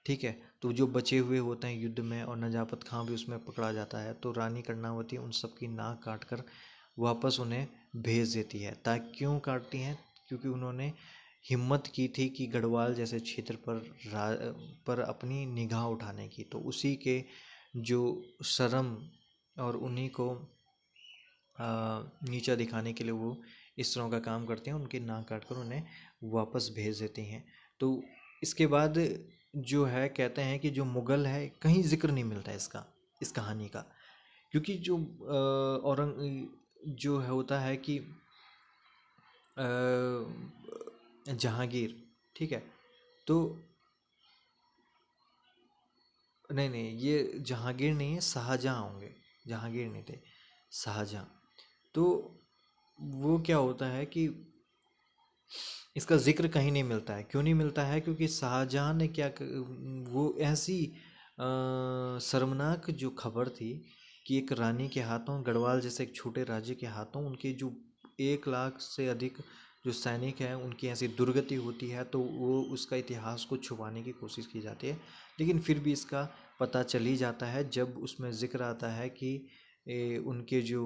ठीक है, तो जो बचे हुए होते हैं युद्ध में, और नजापत खां भी उसमें पकड़ा जाता है, तो रानी कर्णावती उन सब की नाक काट कर वापस उन्हें भेज देती है। ताकि क्यों काटती हैं, क्योंकि उन्होंने हिम्मत की थी कि गढ़वाल जैसे क्षेत्र पर अपनी निगाह उठाने की। तो उसी के जो शर्म और उन्हीं को नीचा दिखाने के लिए वो इस तरह का काम करते हैं, उनकी नाक काट कर उन्हें वापस भेज देते हैं। तो इसके बाद जो है कहते हैं कि जो मुगल है, कहीं जिक्र नहीं मिलता है इसका, इस कहानी का। क्योंकि जो जो होता है कि जहांगीर, ठीक है, तो नहीं, ये जहांगीर नहीं है, शाहजहाँ होंगे, जहांगीर नहीं थे, शाहजहाँ। तो वो क्या होता है कि इसका जिक्र कहीं नहीं मिलता है। क्यों नहीं मिलता है, क्योंकि शाहजहाँ ने वो ऐसी शर्मनाक जो खबर थी कि एक रानी के हाथों, गढ़वाल जैसे एक छोटे राज्य के हाथों, उनके जो 1 लाख से अधिक जो सैनिक हैं उनकी ऐसी दुर्गति होती है, तो वो उसका इतिहास को छुपाने की कोशिश की जाती है। लेकिन फिर भी इसका पता चल ही जाता है जब उसमें जिक्र आता है कि उनके जो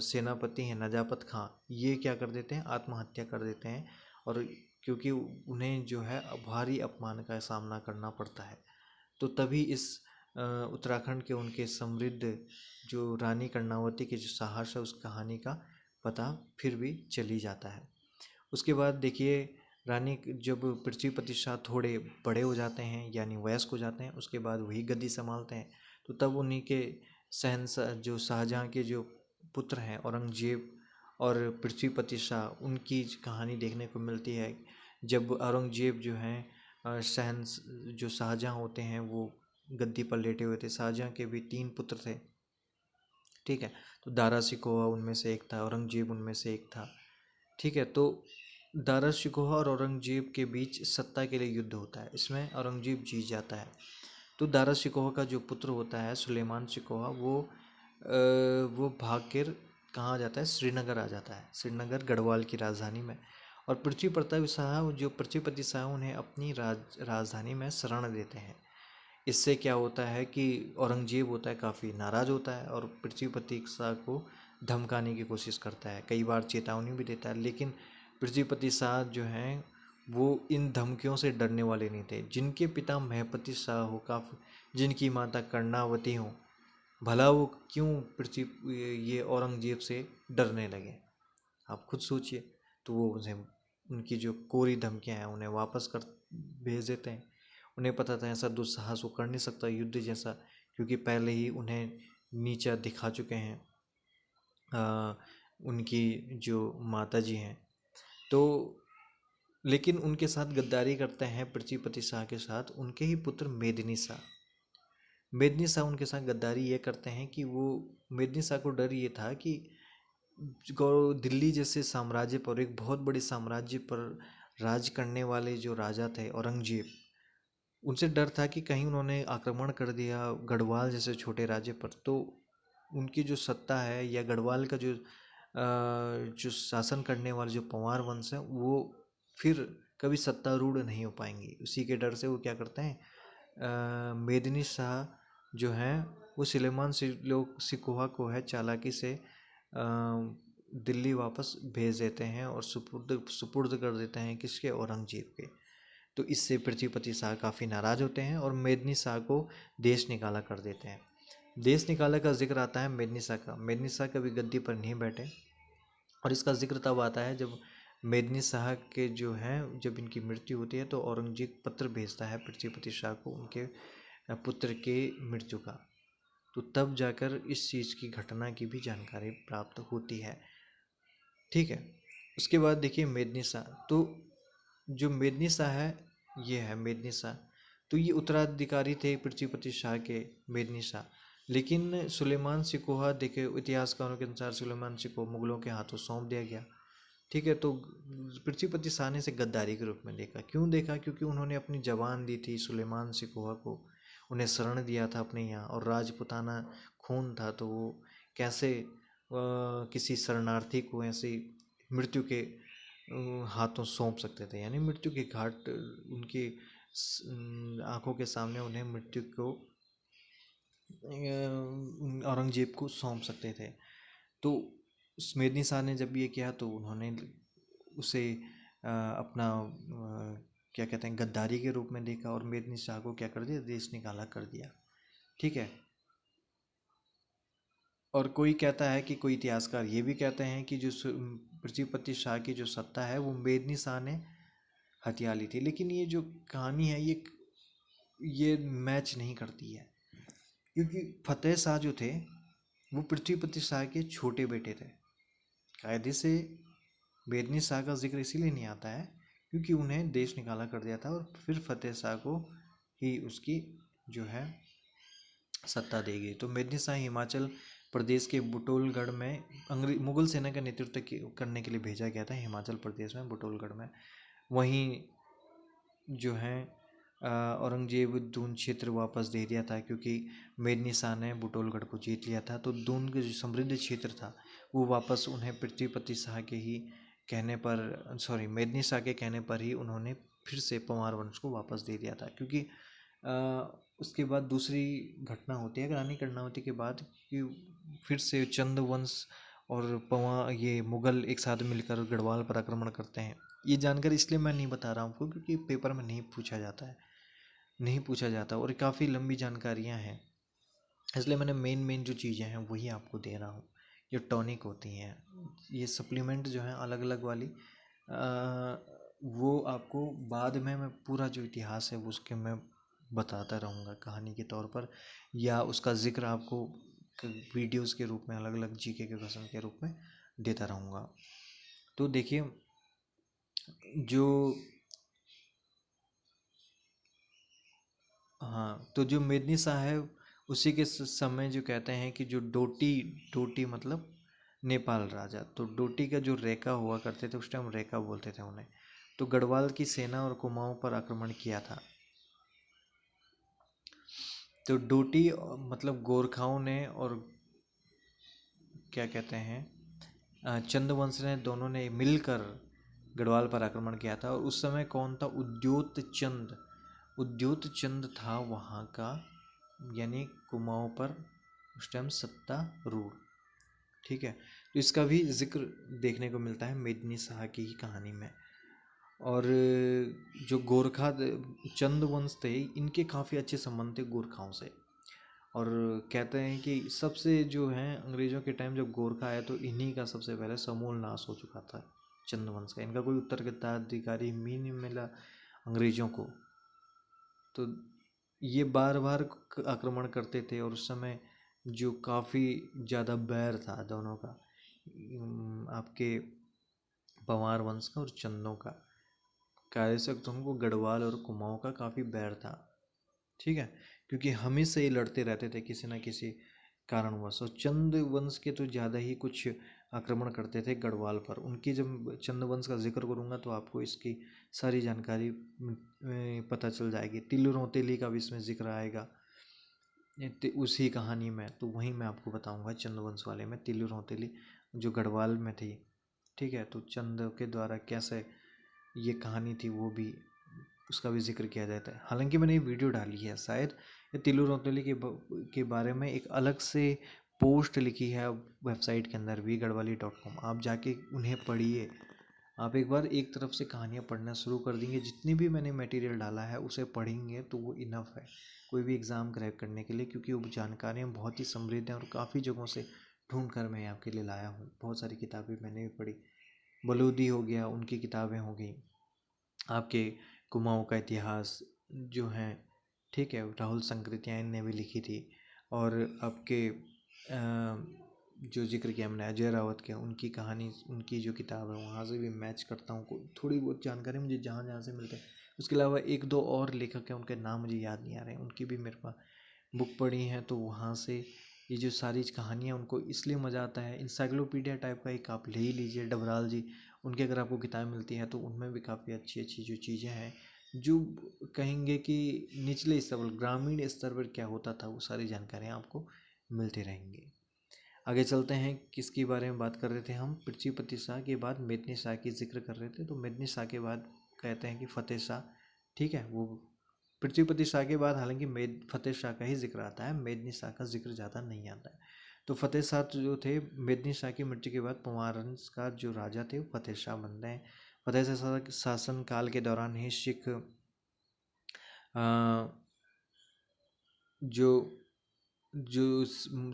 सेनापति हैं नजापत खां, ये क्या कर देते हैं, आत्महत्या कर देते हैं। और क्योंकि उन्हें जो है भारी अपमान का सामना करना पड़ता है। तो तभी इस उत्तराखंड के उनके समृद्ध जो रानी कर्णावती के जो साहस है, उस कहानी का पता फिर भी चल ही जाता है। उसके बाद देखिए, रानी जब पृथ्वीपति शाह थोड़े बड़े हो जाते हैं, यानी वयस्क हो जाते हैं, उसके बाद वही गद्दी संभालते हैं। तो तब उन्हीं के शहंशाह जो शाहजहाँ के जो पुत्र हैं औरंगजेब और पृथ्वीपति शाह, उनकी कहानी देखने को मिलती है। जब औरंगजेब जो हैं जो शाहजहाँ होते हैं, वो गद्दी पर लेटे हुए थे। शाहजहाँ के भी 3 पुत्र थे, ठीक है। तो दारा शिकोह उनमें से एक था, औरंगजेब उनमें से एक था, ठीक है। तो दारा शिकोह और औरंगजेब के बीच सत्ता के लिए युद्ध होता है, इसमें औरंगजेब जीत जाता है। तो दारा शिकोह का जो पुत्र होता है सुलेमान शिकोह, वो भाग कर कहाँ जाता है, श्रीनगर आ जाता है, श्रीनगर गढ़वाल की राजधानी में। और पृथ्वी प्रताप शाह, जो पृथ्वीपति शाह, उन्हें अपनी राजधानी में शरण देते हैं। इससे क्या होता है कि औरंगजेब होता है काफ़ी नाराज़ होता है और पृथ्वीपति शाह को धमकाने की कोशिश करता है, कई बार चेतावनी भी देता है। लेकिन पृथ्वीपति शाह जो हैं वो इन धमकियों से डरने वाले नहीं थे। जिनके पिता महपति शाह हो, काफ़ी जिनकी माता कर्णावती हो, भला वो क्यों पृथ्वी ये औरंगजेब से डरने लगे, आप खुद सोचिए। तो वो उन्हें उनकी जो कोरी धमकियां हैं उन्हें वापस कर भेज देते हैं। उन्हें पता था ऐसा दुस्साहस वो कर नहीं सकता युद्ध जैसा, क्योंकि पहले ही उन्हें नीचा दिखा चुके हैं उनकी जो माता जी हैं। तो लेकिन उनके साथ गद्दारी करते हैं पृथ्वीपति शाह के साथ उनके ही पुत्र मेदिनी शाह। मेदिनी शाह उनके साथ गद्दारी ये करते हैं कि वो, मेदिनी शाह को डर ये था कि दिल्ली जैसे साम्राज्य पर, एक बहुत बड़े साम्राज्य पर राज करने वाले जो राजा थे औरंगजेब, उनसे डर था कि कहीं उन्होंने आक्रमण कर दिया गढ़वाल जैसे छोटे राज्य पर, तो उनकी जो सत्ता है या गढ़वाल का जो शासन करने वाले जो पंवार वंश है वो फिर कभी सत्तारूढ़ नहीं हो पाएंगी। उसी के डर से वो क्या करते हैं, मेदिनी शाह जो हैं वो सुलेमान सिकोहा को है चालाकी से दिल्ली वापस भेज देते हैं और सुपुर्द कर देते हैं किसके, औरंगजेब के। तो इससे पृथ्वीपति शाह काफ़ी नाराज़ होते हैं और मेदिनी शाह को देश निकाला कर देते हैं। देश निकाला का जिक्र आता है मेदिनी शाह का। मेदिनी शाह कभी गद्दी पर नहीं बैठे और इसका जिक्र तब आता है जब मेदिनी शाह के जो हैं, जब इनकी मृत्यु होती है तो औरंगजेब पत्र भेजता है पृथ्वीपति शाह को उनके पुत्र के मृत्यु का। तो तब जाकर इस चीज़ की घटना की भी जानकारी प्राप्त होती है, ठीक है। उसके बाद देखिए मेदिनी शाह, तो जो मेदिनी शाह है ये है मेदिनी शाह, तो ये उत्तराधिकारी थे पृथ्वीपति शाह के, मेदिनी शाह। लेकिन सुलेमान सिकोहा देखे इतिहासकारों के अनुसार सुलेमान सिकोह मुगलों के हाथों सौंप दिया गया, ठीक है। तो पृथ्वीपति शाह ने इसे गद्दारी के रूप में देखा। क्यों देखा, क्योंकि उन्होंने अपनी जबान दी थी सुलेमान सिकोहा को, उन्हें शरण दिया था अपने यहाँ और राजपुताना खून था, तो वो कैसे किसी शरणार्थी को ऐसी मृत्यु के हाथों सौंप सकते थे, यानी मृत्यु के घाट उनकी आंखों के सामने उन्हें मृत्यु को औरंगजेब को सौंप सकते थे। तो मेदिनी शाह ने जब ये किया तो उन्होंने उसे अपना क्या कहते हैं गद्दारी के रूप में देखा और मेदिनी शाह को क्या कर दिया, देश निकाला कर दिया, ठीक है। और कोई कहता है कि कोई इतिहासकार ये भी कहते हैं कि जो पृथ्वीपति शाह की जो सत्ता है वो मेदिनी शाह ने हथिया ली थी। लेकिन ये जो कहानी है ये मैच नहीं करती है, क्योंकि फतेह शाह जो थे वो पृथ्वीपति शाह के छोटे बेटे थे। कायदे से मेदिनी शाह का जिक्र इसीलिए नहीं आता है क्योंकि उन्हें देश निकाला कर दिया था और फिर फतेह शाह को ही उसकी जो है सत्ता दी गई। तो मेदिनी शाह हिमाचल प्रदेश के बुटोलगढ़ में मुगल सेना का नेतृत्व करने के लिए भेजा गया था, हिमाचल प्रदेश में बुटोलगढ़ में। वहीं जो है औरंगजेब दून क्षेत्र वापस दे दिया था, क्योंकि मेदिनी शाह ने बुटोलगढ़ को जीत लिया था। तो दून का जो समृद्ध क्षेत्र था वो वापस उन्हें पृथ्वीपति शाह के ही कहने पर, सॉरी, मेदिनी शाह के कहने पर ही उन्होंने फिर से पंवार वंश को वापस दे दिया था। क्योंकि उसके बाद दूसरी घटना होती है रानी कर्णावती के बाद कि फिर से चंद वंश और ये मुगल एक साथ मिलकर गढ़वाल पर आक्रमण करते हैं। ये जानकारी इसलिए मैं नहीं बता रहा हूँ आपको क्योंकि पेपर में नहीं पूछा जाता है, नहीं पूछा जाता और काफ़ी लंबी जानकारियाँ हैं, इसलिए मैंने मेन जो चीज़ें हैं वही आपको दे रहा हूँ। जो टॉनिक होती हैं, ये सप्लीमेंट जो है अलग अलग वाली, वो आपको बाद में मैं पूरा जो इतिहास है वो उसके मैं बताता रहूँगा कहानी के तौर पर, या उसका जिक्र आपको वीडियोस के रूप में अलग अलग जीके के क्वेश्चन के रूप में देता रहूँगा। तो देखिए जो हाँ, तो जो मेदनी शाह है उसी के समय जो कहते हैं कि जो डोटी, डोटी मतलब नेपाल राजा, तो डोटी का जो रेका हुआ करते थे उस टाइम रेका बोलते थे उन्हें, तो गढ़वाल की सेना और कुमाऊं पर आक्रमण किया था। तो डोटी मतलब गोरखाओं ने और क्या कहते हैं चंद वंश ने, दोनों ने मिलकर गढ़वाल पर आक्रमण किया था। और उस समय कौन था? उद्योत चंद, उद्योत चंद था वहाँ का, यानी कुमाऊं पर उस टाइम सत्तारूढ़। ठीक है, तो इसका भी जिक्र देखने को मिलता है मेदिनी शाह की ही कहानी में। और जो गोरखा चंद वंश थे, इनके काफ़ी अच्छे संबंध थे गोरखाओं से। और कहते हैं कि सबसे जो है अंग्रेज़ों के टाइम जब गोरखा आया तो इन्हीं का सबसे पहले समूल नाश हो चुका था, चंद्रवंश का। इनका कोई उत्तराधिकारी भी नहीं मिला अंग्रेज़ों को। तो ये बार बार आक्रमण करते थे और उस समय जो काफ़ी ज़्यादा बैर था दोनों का, आपके पंवार वंश का और चंदों का, कह सकते हो, उनको गढ़वाल और कुमाऊं का काफ़ी बैर था। ठीक है, क्योंकि हमेशा ये लड़ते रहते थे किसी न किसी कारणवश। और चंद वंश के तो ज़्यादा ही कुछ आक्रमण करते थे गढ़वाल पर। उनकी जब चंद वंश का जिक्र करूँगा तो आपको इसकी सारी जानकारी पता चल जाएगी। तिल्लू रौतेली का भी इसमें जिक्र आएगा उसी कहानी में, तो वहीं मैं आपको बताऊंगा चंद वंश वाले में तिल्लू रौतेली जो गढ़वाल में थी। ठीक है, तो चंद के द्वारा कैसे ये कहानी थी वो भी, उसका भी जिक्र किया जाता है। हालांकि मैंने ये वीडियो डाली है शायद, ये तिल्लू रौतेली के बारे में एक अलग से पोस्ट लिखी है वेबसाइट के अंदर vgढ़वाली.com। आप जाके उन्हें पढ़िए। आप एक बार एक तरफ से कहानियाँ पढ़ना शुरू कर देंगे, जितनी भी मैंने मटेरियल डाला है उसे पढ़ेंगे तो वो इनफ है कोई भी एग्ज़ाम क्रैक करने के लिए, क्योंकि वो जानकारियाँ बहुत ही समृद्ध हैं और काफ़ी जगहों से ढूंढ कर मैं आपके लिए लाया हूँ। बहुत सारी किताबें मैंने भी पढ़ी, बलूदी हो गया, उनकी किताबें हो गई, आपके कुमाऊँ का इतिहास जो हैं, ठीक है, राहुल संकृत्यायन ने भी लिखी थी। और आपके जो जिक्र किया मैंने अजय रावत के, उनकी कहानी, उनकी जो किताब है वहाँ से भी मैच करता हूँ। थोड़ी बहुत जानकारी मुझे जहाँ जहाँ से मिलते हैं। उसके अलावा एक दो और लेखक हैं, उनके नाम मुझे याद नहीं आ रहे हैं, उनकी भी मेरे पास बुक पढ़ी हैं, तो वहाँ से ये जो सारी कहानियाँ, उनको इसलिए मज़ा आता है। इंसाइक्लोपीडिया टाइप का एक आप ले ही लीजिए, डबराल जी, उनकी अगर आपको किताब मिलती है तो उनमें भी काफ़ी अच्छी अच्छी जो चीज़ें हैं, जो कहेंगे कि निचले स्तर पर, ग्रामीण स्तर पर क्या होता था, वो सारी जानकारियाँ आपको मिलती रहेंगी। आगे चलते हैं, किसके बारे में बात कर रहे थे हम? पृथ्वीपति शाह के बाद मेदिनी शाह की जिक्र कर रहे थे। तो मेदिनी शाह के बाद कहते हैं कि फतेह शाह। ठीक है, वो पृथ्वीपति शाह के बाद हालांकि फतेह शाह का ही जिक्र आता है, मेदिनी शाह का जिक्र ज़्यादा नहीं आता है। तो फतेह शाह जो थे, मेदिनी शाह की मृत्यु के बाद पंवारंस का जो राजा थे वो फतेह शाह बन रहे हैं। फतेह शाह के शासन काल के दौरान ही सिख जो जो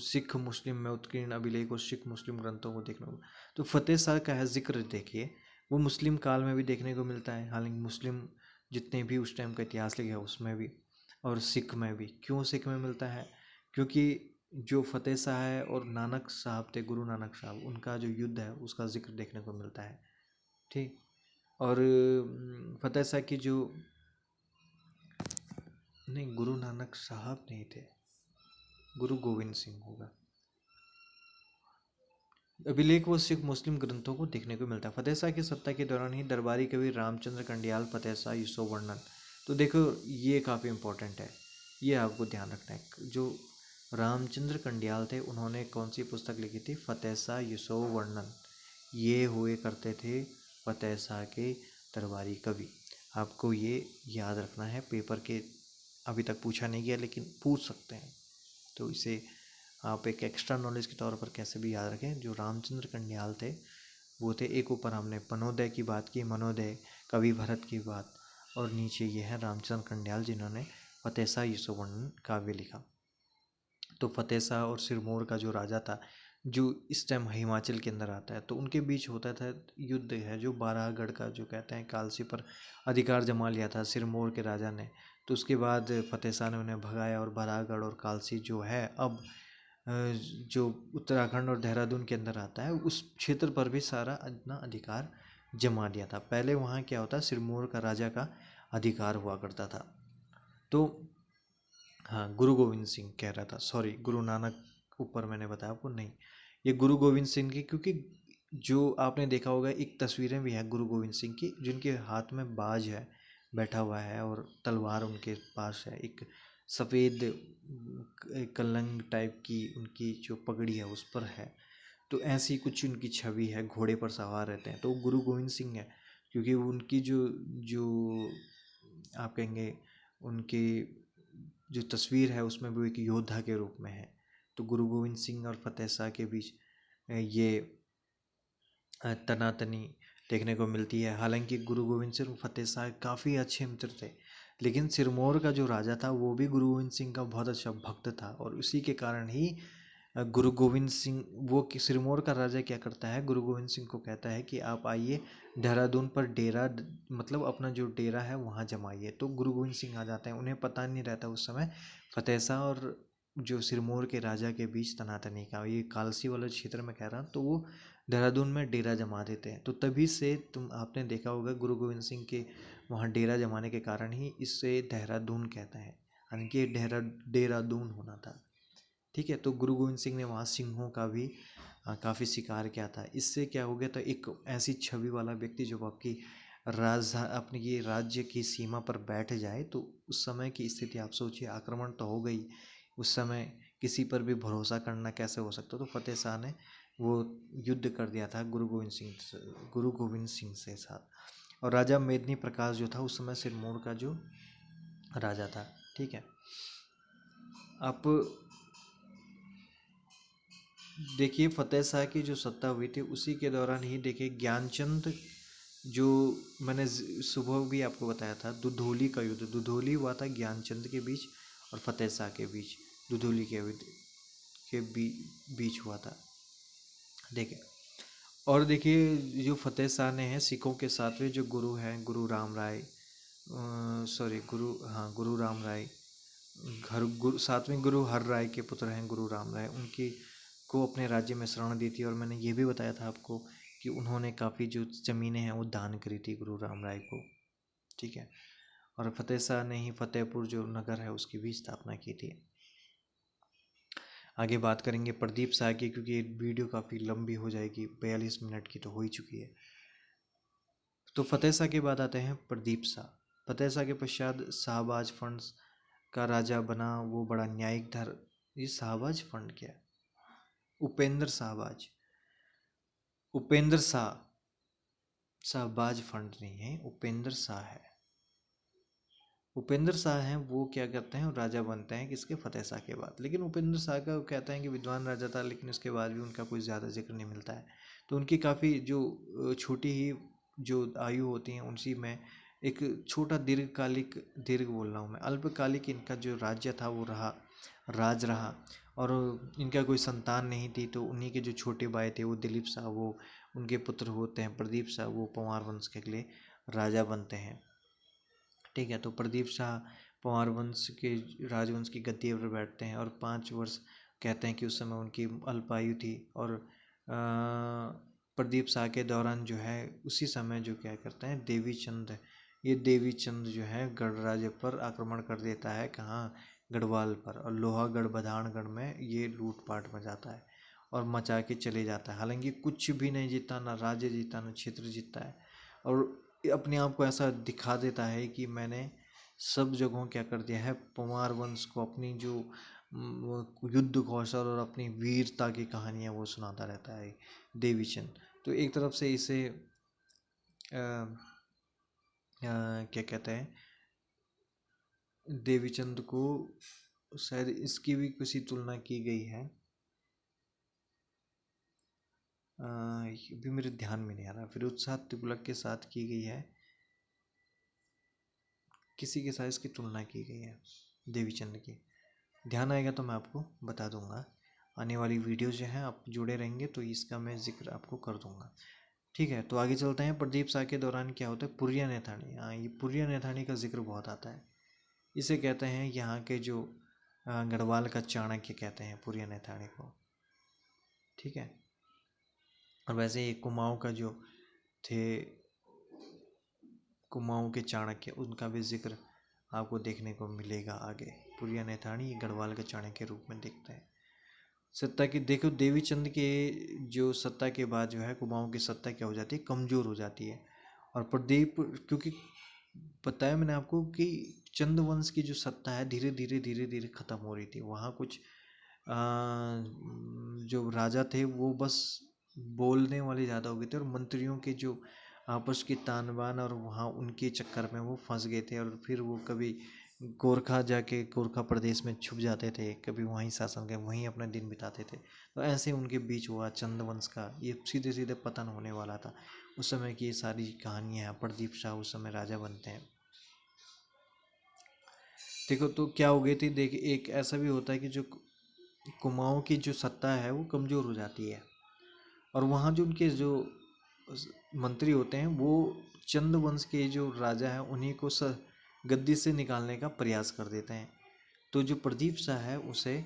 सिख मुस्लिम में उत्कीर्ण अभिलेख और सिख मुस्लिम ग्रंथों को देखने को, तो फतेह शाह का है जिक्र देखिए, वो मुस्लिम काल में भी देखने को मिलता है। हालांकि मुस्लिम जितने भी उस टाइम का इतिहास लिखा है उसमें भी, और सिख में भी। क्यों सिख में मिलता है? क्योंकि जो फतेह शाह है और नानक साहब थे, गुरु नानक साहब, उनका जो युद्ध है उसका जिक्र देखने को मिलता है। ठीक, और फतेह शाह की जो, नहीं, गुरु नानक साहब नहीं थे, गुरु गोविंद सिंह होगा। अभिलेख व सिख मुस्लिम ग्रंथों को देखने को मिलता है। फतेह शाह की सत्ता के दौरान ही दरबारी कवि रामचंद्र कंडियाल फतेह शाह युसो वर्णन, तो देखो ये काफ़ी इम्पोर्टेंट है, ये आपको ध्यान रखना है। जो रामचंद्र कंडियाल थे उन्होंने कौन सी पुस्तक लिखी थी? फतेह शाह युसो वर्णन। ये हुए करते थे फतेह शाह के दरबारी कवि। आपको ये याद रखना है, पेपर के अभी तक पूछा नहीं गया लेकिन पूछ सकते हैं, तो इसे आप एक एक्स्ट्रा नॉलेज के तौर पर कैसे भी याद रखें। जो रामचंद्र कंडियाल थे वो थे, एक ऊपर हमने मनोदय की बात की, मनोदय कवि भरत की बात, और नीचे ये है रामचंद्र कंडियाल जिन्होंने फतेह शाह युसोवर्णन काव्य लिखा। तो फतेह शाह और सिरमौर का जो राजा था, जो इस टाइम हिमाचल के अंदर आता है, तो उनके बीच होता था युद्ध है, जो बाराहगढ़ का जो कहते हैं कालसी पर अधिकार जमा लिया था सिरमौर के राजा ने। तो उसके बाद फतेह शाह ने उन्हें भगाया और बाराहगढ़ और कालसी जो है अब जो उत्तराखंड और देहरादून के अंदर आता है, उस क्षेत्र पर भी सारा अपना अधिकार जमा लिया था। पहले वहाँ क्या होता, सिरमौर का राजा का अधिकार हुआ करता था। तो हाँ, गुरु गोविंद सिंह कह रहा था, सॉरी, गुरु नानक ऊपर मैंने बताया आपको, नहीं, ये गुरु गोविंद सिंह की, क्योंकि जो आपने देखा होगा एक तस्वीरें भी हैं गुरु गोविंद सिंह की, जिनके हाथ में बाज है, बैठा हुआ है, और तलवार उनके पास है, एक सफ़ेद कलंग टाइप की उनकी जो पगड़ी है उस पर है। तो ऐसी कुछ उनकी छवि है, घोड़े पर सवार रहते हैं, तो वो गुरु गोविंद सिंह है, क्योंकि उनकी जो जो आप कहेंगे उनकी जो तस्वीर है उसमें वो एक योद्धा के रूप में है। तो गुरु गोविंद सिंह और फतेह शाह के बीच ये तनातनी देखने को मिलती है। हालांकि गुरु गोविंद सिंह और फतेह शाह काफ़ी अच्छे मित्र थे, लेकिन सिरमौर का जो राजा था वो भी गुरु गोविंद सिंह का बहुत अच्छा भक्त था, और उसी के कारण ही गुरु गोविंद सिंह, सिरमौर का राजा क्या करता है, गुरु गोविंद सिंह को कहता है कि आप आइए देहरादून पर डेरा, मतलब अपना जो डेरा है वहाँ जमाइए। तो गुरु गोविंद सिंह आ जाते हैं, उन्हें पता नहीं रहता उस समय फतेह शाह और जो सिरमौर के राजा के बीच तनातनी का, ये कालसी वाले क्षेत्र में कह रहा हूँ, तो वो देहरादून में डेरा जमा देते हैं। तो तभी से आपने देखा होगा गुरु गोविंद सिंह के वहाँ डेरा जमाने के कारण ही इसे देहरादून कहते हैं, यानी कि देहरादून होना था। ठीक है, तो गुरु गोविंद सिंह ने वहाँ सिंहों का भी काफ़ी शिकार किया था। इससे क्या हो गया, तो एक ऐसी छवि वाला व्यक्ति जो आपकी अपनी ये राज्य की सीमा पर बैठ जाए, तो उस समय की स्थिति आप सोचिए, आक्रमण तो हो गई, उस समय किसी पर भी भरोसा करना कैसे हो सकता। तो फतेह शाह ने वो युद्ध कर दिया था गुरु गोविंद सिंह से साथ। और राजा मेदिनी प्रकाश जो था उस समय सिरमौर का जो राजा था। ठीक है, आप देखिए फतेह शाह की जो सत्ता हुई थी उसी के दौरान ही देखिए ज्ञानचंद, जो मैंने सुबह भी आपको बताया था, दुधौली का युद्ध, दुधौली हुआ था ज्ञानचंद के बीच और फतेह शाह के बीच, दुधौली के युद्ध के बीच हुआ था। देखिए, और देखिए जो फतेह शाह ने है सिखों के सातवें जो गुरु हैं, गुरु राम राय, सॉरी गुरु, हाँ गुरु राम राय, सातवें गुरु हर राय के पुत्र हैं गुरु राम राय, उनकी को अपने राज्य में शरण दी थी। और मैंने ये भी बताया था आपको कि उन्होंने काफ़ी जो ज़मीनें हैं वो दान करी थी गुरु राम राय को। ठीक है, और फतेह शाह ने ही फतेहपुर जो नगर है उसकी भी स्थापना की थी। आगे बात करेंगे प्रदीप शाह की, क्योंकि वीडियो काफ़ी लंबी हो जाएगी, 42 मिनट की तो हो ही चुकी है। तो फतेह शाह के बाद आते हैं प्रदीप शाह। फतेह शाह के पश्चात शाहबाज फंड्स का राजा बना, वो बड़ा न्यायिक धर, ये शाहबाज फंड क्या है, उपेंद्र शाहबाज, उपेंद्र शाह, शाहबाज फंड नहीं है, उपेंद्र शाह है। उपेंद्र शाह हैं, वो क्या करते हैं, राजा बनते हैं किसके, फतेह शाह के बाद। लेकिन उपेंद्र शाह का कहते हैं कि विद्वान राजा था, लेकिन उसके बाद भी उनका कोई ज़्यादा जिक्र नहीं मिलता है। तो उनकी काफ़ी जो छोटी ही जो आयु होती है उसी में एक छोटा दीर्घकालिक, दीर्घ बोल रहा हूँ मैं, अल्पकालिक इनका जो राज्य था वो राज रहा, और इनका कोई संतान नहीं थी। तो उन्हीं के जो छोटे भाई थे वो दिलीप शाह, वो उनके पुत्र होते हैं प्रदीप शाह, वो पंवार वंश के लिए राजा बनते हैं। ठीक है, तो प्रदीप शाह पंवार वंश के राजवंश की गद्दी पर बैठते हैं, और 5 वर्ष कहते हैं कि उस समय उनकी अल्पायु थी। और प्रदीप शाह के दौरान जो है उसी समय जो क्या करते हैं, देवी चंद, ये देवी चंद जो है गढ़ राज्य पर आक्रमण कर देता है, कहाँ, गढ़वाल पर, और लोहागढ़ बधानगढ़ में ये लूटपाट मचाता है और मचा के चले जाता है। हालांकि कुछ भी नहीं जीता, ना राज्य जीता, ना क्षेत्र जीता है, और अपने आप को ऐसा दिखा देता है कि मैंने सब जगहों क्या कर दिया है, पंवार वंश को अपनी जो युद्ध कौशल और अपनी वीरता की कहानियाँ वो सुनाता रहता है देवीचंद। तो एक तरफ से इसे क्या कहते हैं, देवीचंद को शायद इसकी भी किसी तुलना की गई है, ये भी मेरे ध्यान में नहीं आ रहा, फिरोज शाह तुगलक के साथ की गई है, किसी के साथ इसकी तुलना की गई है देवीचंद की। ध्यान आएगा तो मैं आपको बता दूंगा, आने वाली वीडियो जो है आप जुड़े रहेंगे तो इसका मैं जिक्र आपको कर दूंगा। ठीक है, तो आगे चलते हैं। प्रदीप शाह के दौरान क्या होता है, पुरिया नैथानी, हाँ ये पुरिया नैथानी का जिक्र बहुत आता है। इसे कहते हैं यहाँ के जो गढ़वाल का चाणक्य कहते हैं पुरिया नैथानी को। ठीक है, और वैसे ही कुमाऊँ का जो थे, कुमाऊँ के चाणक्य, उनका भी जिक्र आपको देखने को मिलेगा आगे पुरिया नैथाणी ये गढ़वाल का चाणक्य के रूप में देखते हैं। सत्ता की देखो, देवीचंद के जो सत्ता के बाद जो है कुमाऊं की सत्ता क्या हो जाती है, कमजोर हो जाती है। और प्रदीप, क्योंकि बताया मैंने आपको कि चंद वंश की जो सत्ता है धीरे धीरे खत्म हो रही थी। वहाँ कुछ जो राजा थे वो बस बोलने वाले ज़्यादा हो गए थे, और मंत्रियों के जो आपस की तान बान और वहाँ उनके चक्कर में वो फंस गए थे। और फिर वो कभी गोरखा जाके गोरखा प्रदेश में छुप जाते थे, कभी वहीं शासन के वहीं अपने दिन बिताते थे। तो ऐसे उनके बीच हुआ चंद वंश का ये सीधे सीधे पतन होने वाला था। उस समय की ये सारी कहानियाँ हैं। प्रदीप शाह उस समय राजा बनते हैं। देखो तो क्या हो गई थी, देखिए एक ऐसा भी होता है कि जो कुमाऊं की जो सत्ता है वो कमज़ोर हो जाती है, और वहाँ जो उनके जो मंत्री होते हैं वो चंद वंश के जो राजा हैं उन्हीं को गद्दी से निकालने का प्रयास कर देते हैं। तो जो प्रदीप शाह है उसे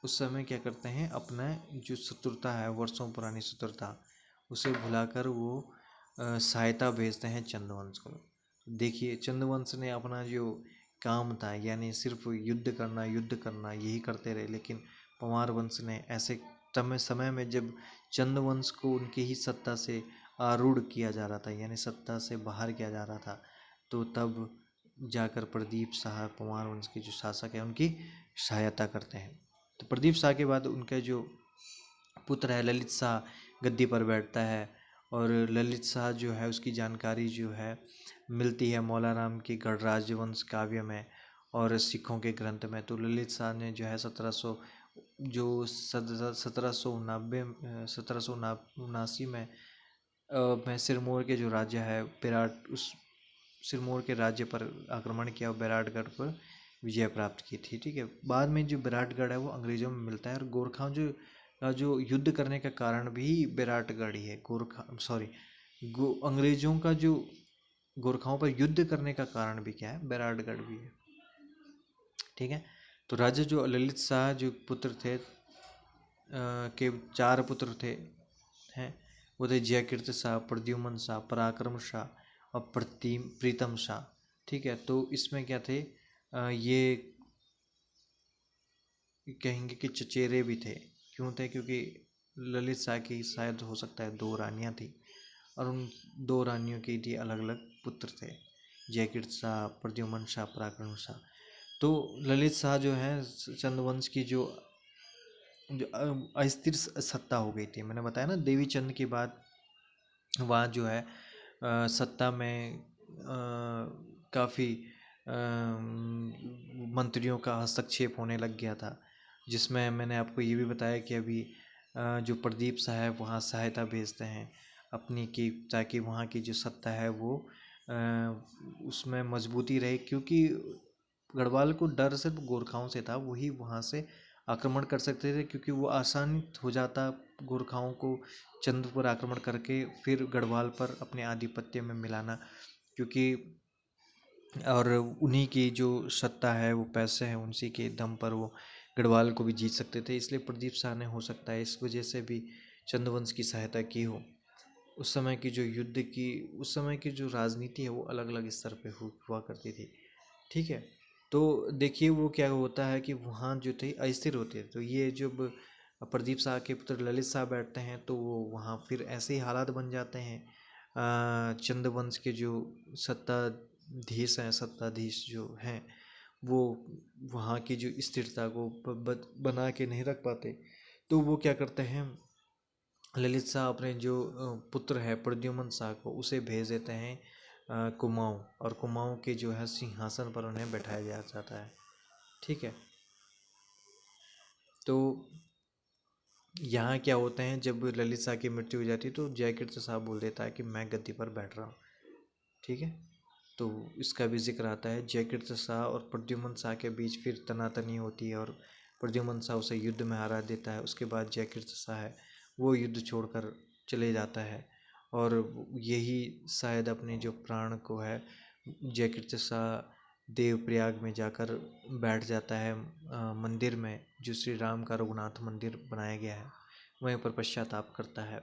उस समय क्या करते हैं, अपना जो शत्रुता है वर्षों पुरानी शत्रुता उसे भुलाकर वो सहायता भेजते हैं चंद्रवंश को। देखिए चंद्रवंश ने अपना जो काम था यानी सिर्फ युद्ध करना यही करते रहे, लेकिन पंवार वंश ने ऐसे समय में जब चंद्रवंश को उनकी ही सत्ता से आरूढ़ किया जा रहा था यानी सत्ता से बाहर किया जा रहा था, तो तब जाकर प्रदीप शाह पंवार वंश के जो शासक हैं उनकी सहायता करते हैं। तो प्रदीप शाह के बाद उनका जो पुत्र है ललित शाह गद्दी पर बैठता है, और ललित शाह जो है उसकी जानकारी जो है मिलती है मौलाराम की गढ़राज वंश काव्य में और सिखों के ग्रंथ में। तो ललित शाह ने जो है 1779 में सिरमौर के जो राज्य है बेराट उस सिरमौर के राज्य पर आक्रमण किया और बैराटगढ़ पर विजय प्राप्त की थी। ठीक है, बाद में जो बैराटगढ़ है वो अंग्रेजों में मिलता है, और गोरखाओं जो युद्ध करने का कारण भी बैराटगढ़ ही है। अंग्रेजों का जो गोरखाओं पर युद्ध करने का कारण भी क्या है, बैराटगढ़ भी है। ठीक है, तो राजा जो ललित शाह जो पुत्र थे के 4 पुत्र थे हैं, वो थे जयकीर्त शाह, प्रद्युमन शाह, पराक्रम शाह और प्रीतम शाह। ठीक है, तो इसमें क्या थे, ये कहेंगे कि चचेरे भी थे। क्यों थे, क्योंकि ललित शाह की शायद हो सकता है 2 रानियाँ थी, और उन 2 रानियों के भी अलग अलग पुत्र थे, जयकीर्त शाह, प्रद्युमन शाह, पराक्रम शाह। तो ललित शाह जो है चंद्रवंश की जो अस्थिर सत्ता हो गई थी। मैंने बताया ना देवी चंद के बाद वहाँ जो है सत्ता में काफ़ी मंत्रियों का हस्तक्षेप होने लग गया था, जिसमें मैंने आपको ये भी बताया कि अभी जो प्रदीप शाह है वहाँ सहायता भेजते हैं अपनी की, ताकि वहाँ की जो सत्ता है वो उसमें मजबूती रहे, क्योंकि गढ़वाल को डर सिर्फ गोरखाओं से था, वही वहाँ से आक्रमण कर सकते थे, क्योंकि वो आसान हो जाता गोरखाओं को चंद्र पर आक्रमण करके फिर गढ़वाल पर अपने आधिपत्य में मिलाना, क्योंकि और उन्हीं की जो सत्ता है वो पैसे हैं उसी के दम पर वो गढ़वाल को भी जीत सकते थे। इसलिए प्रदीप शाह ने हो सकता है इस वजह से भी चंद्रवंश की सहायता की हो। उस समय की जो युद्ध की उस समय की जो राजनीति है वो अलग अलग स्तर पे हुआ करती थी। ठीक है, तो देखिए वो क्या होता है कि वहाँ जो थे अस्थिर होते, तो ये जब प्रदीप शाह के पुत्र ललित शाह बैठते हैं तो वो वहाँ फिर ऐसे ही हालात बन जाते हैं। चंद्रवंश के जो सत्ताधीश जो हैं वो वहाँ की जो स्थिरता को बना के नहीं रख पाते, तो वो क्या करते हैं, ललित शाह अपने जो पुत्र है प्रद्युमन शाह को उसे भेज देते हैं कुमाऊँ, और कुमाऊँ के जो है सिंहासन पर उन्हें बैठाया जाता है। ठीक है, तो यहाँ क्या होता है, जब ललित शाह की मृत्यु हो जाती है तो जयकीर्त शाह बोल देता है कि मैं गद्दी पर बैठ रहा हूँ। ठीक है, तो इसका भी जिक्र आता है। जयकीर्त शाह और प्रद्युमन शाह के बीच फिर तनातनी होती है, और प्रद्युमन शाह उसे युद्ध में हरा देता है। उसके बाद जयकीर्त शाह है वो युद्ध छोड़कर चले जाता है, और यही शायद अपने जो प्राण को है जयकीर्त शाह देवप्रयाग में जाकर बैठ जाता है मंदिर में, जो श्री राम का रघुनाथ मंदिर बनाया गया है, वहीं पर पश्चाताप करता है।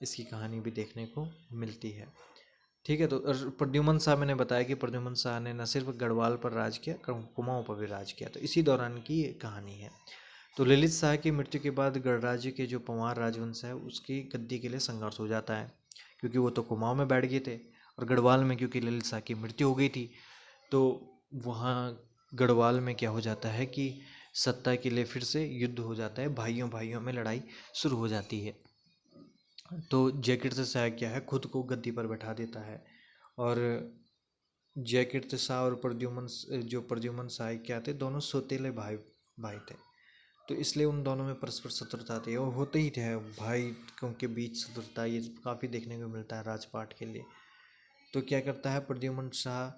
इसकी कहानी भी देखने को मिलती है। ठीक है। तो प्रद्युमन शाह, मैंने बताया कि प्रद्युमन शाह ने न सिर्फ गढ़वाल पर राज किया, कुमाऊं पर भी राज किया। तो इसी दौरान की ये कहानी है। तो ललित शाह की मृत्यु के बाद गणराज्य के जो पंवार राजवंश है उसकी गद्दी के लिए संघर्ष हो जाता है, क्योंकि वो तो कुमाऊं में बैठ गए थे, और गढ़वाल में क्योंकि ललित शाह की मृत्यु हो गई थी, तो वहाँ गढ़वाल में क्या हो जाता है कि सत्ता के लिए फिर से युद्ध हो जाता है, भाइयों भाइयों में लड़ाई शुरू हो जाती है। तो जयकीर्त शाह क्या है, खुद को गद्दी पर बैठा देता है। और जयकीर्त शाह और प्रद्युमन शाह क्या थे, दोनों सौतेले भाई भाई थे। तो इसलिए उन दोनों में परस्पर शत्रुता थी, और होते ही थे भाई के बीच शत्रुता, ये काफ़ी देखने को मिलता है राजपाट के लिए। तो क्या करता है प्रद्युमन शाह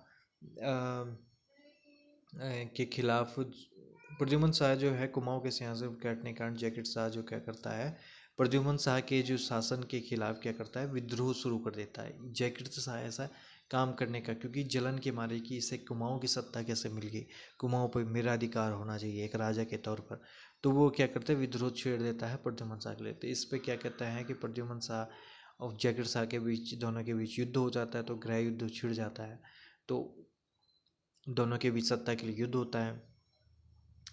के खिलाफ, प्रद्युमन शाह जो है कुमाऊं के सिंहासन पर बैठने के कारण जयकीर्त शाह जो क्या करता है, प्रद्युमन शाह के जो शासन के खिलाफ क्या करता है, विद्रोह शुरू कर देता है। जयकीर्त शाह ऐसा काम करने का, क्योंकि जलन के मारे कि इसे कुमाऊं की सत्ता कैसे मिल गई, कुमाऊं पर मेरा अधिकार होना चाहिए एक राजा के तौर पर, तो वो क्या करते हैं, विद्रोह छेड़ देता है प्रद्युमन शाह के लिए। तो इस पर क्या कहता है कि प्रद्युमन शाह और जयकीर्त शाह के बीच, दोनों के बीच युद्ध हो जाता है, तो गृह युद्ध छिड़ जाता है। तो दोनों के बीच सत्ता के लिए युद्ध होता है,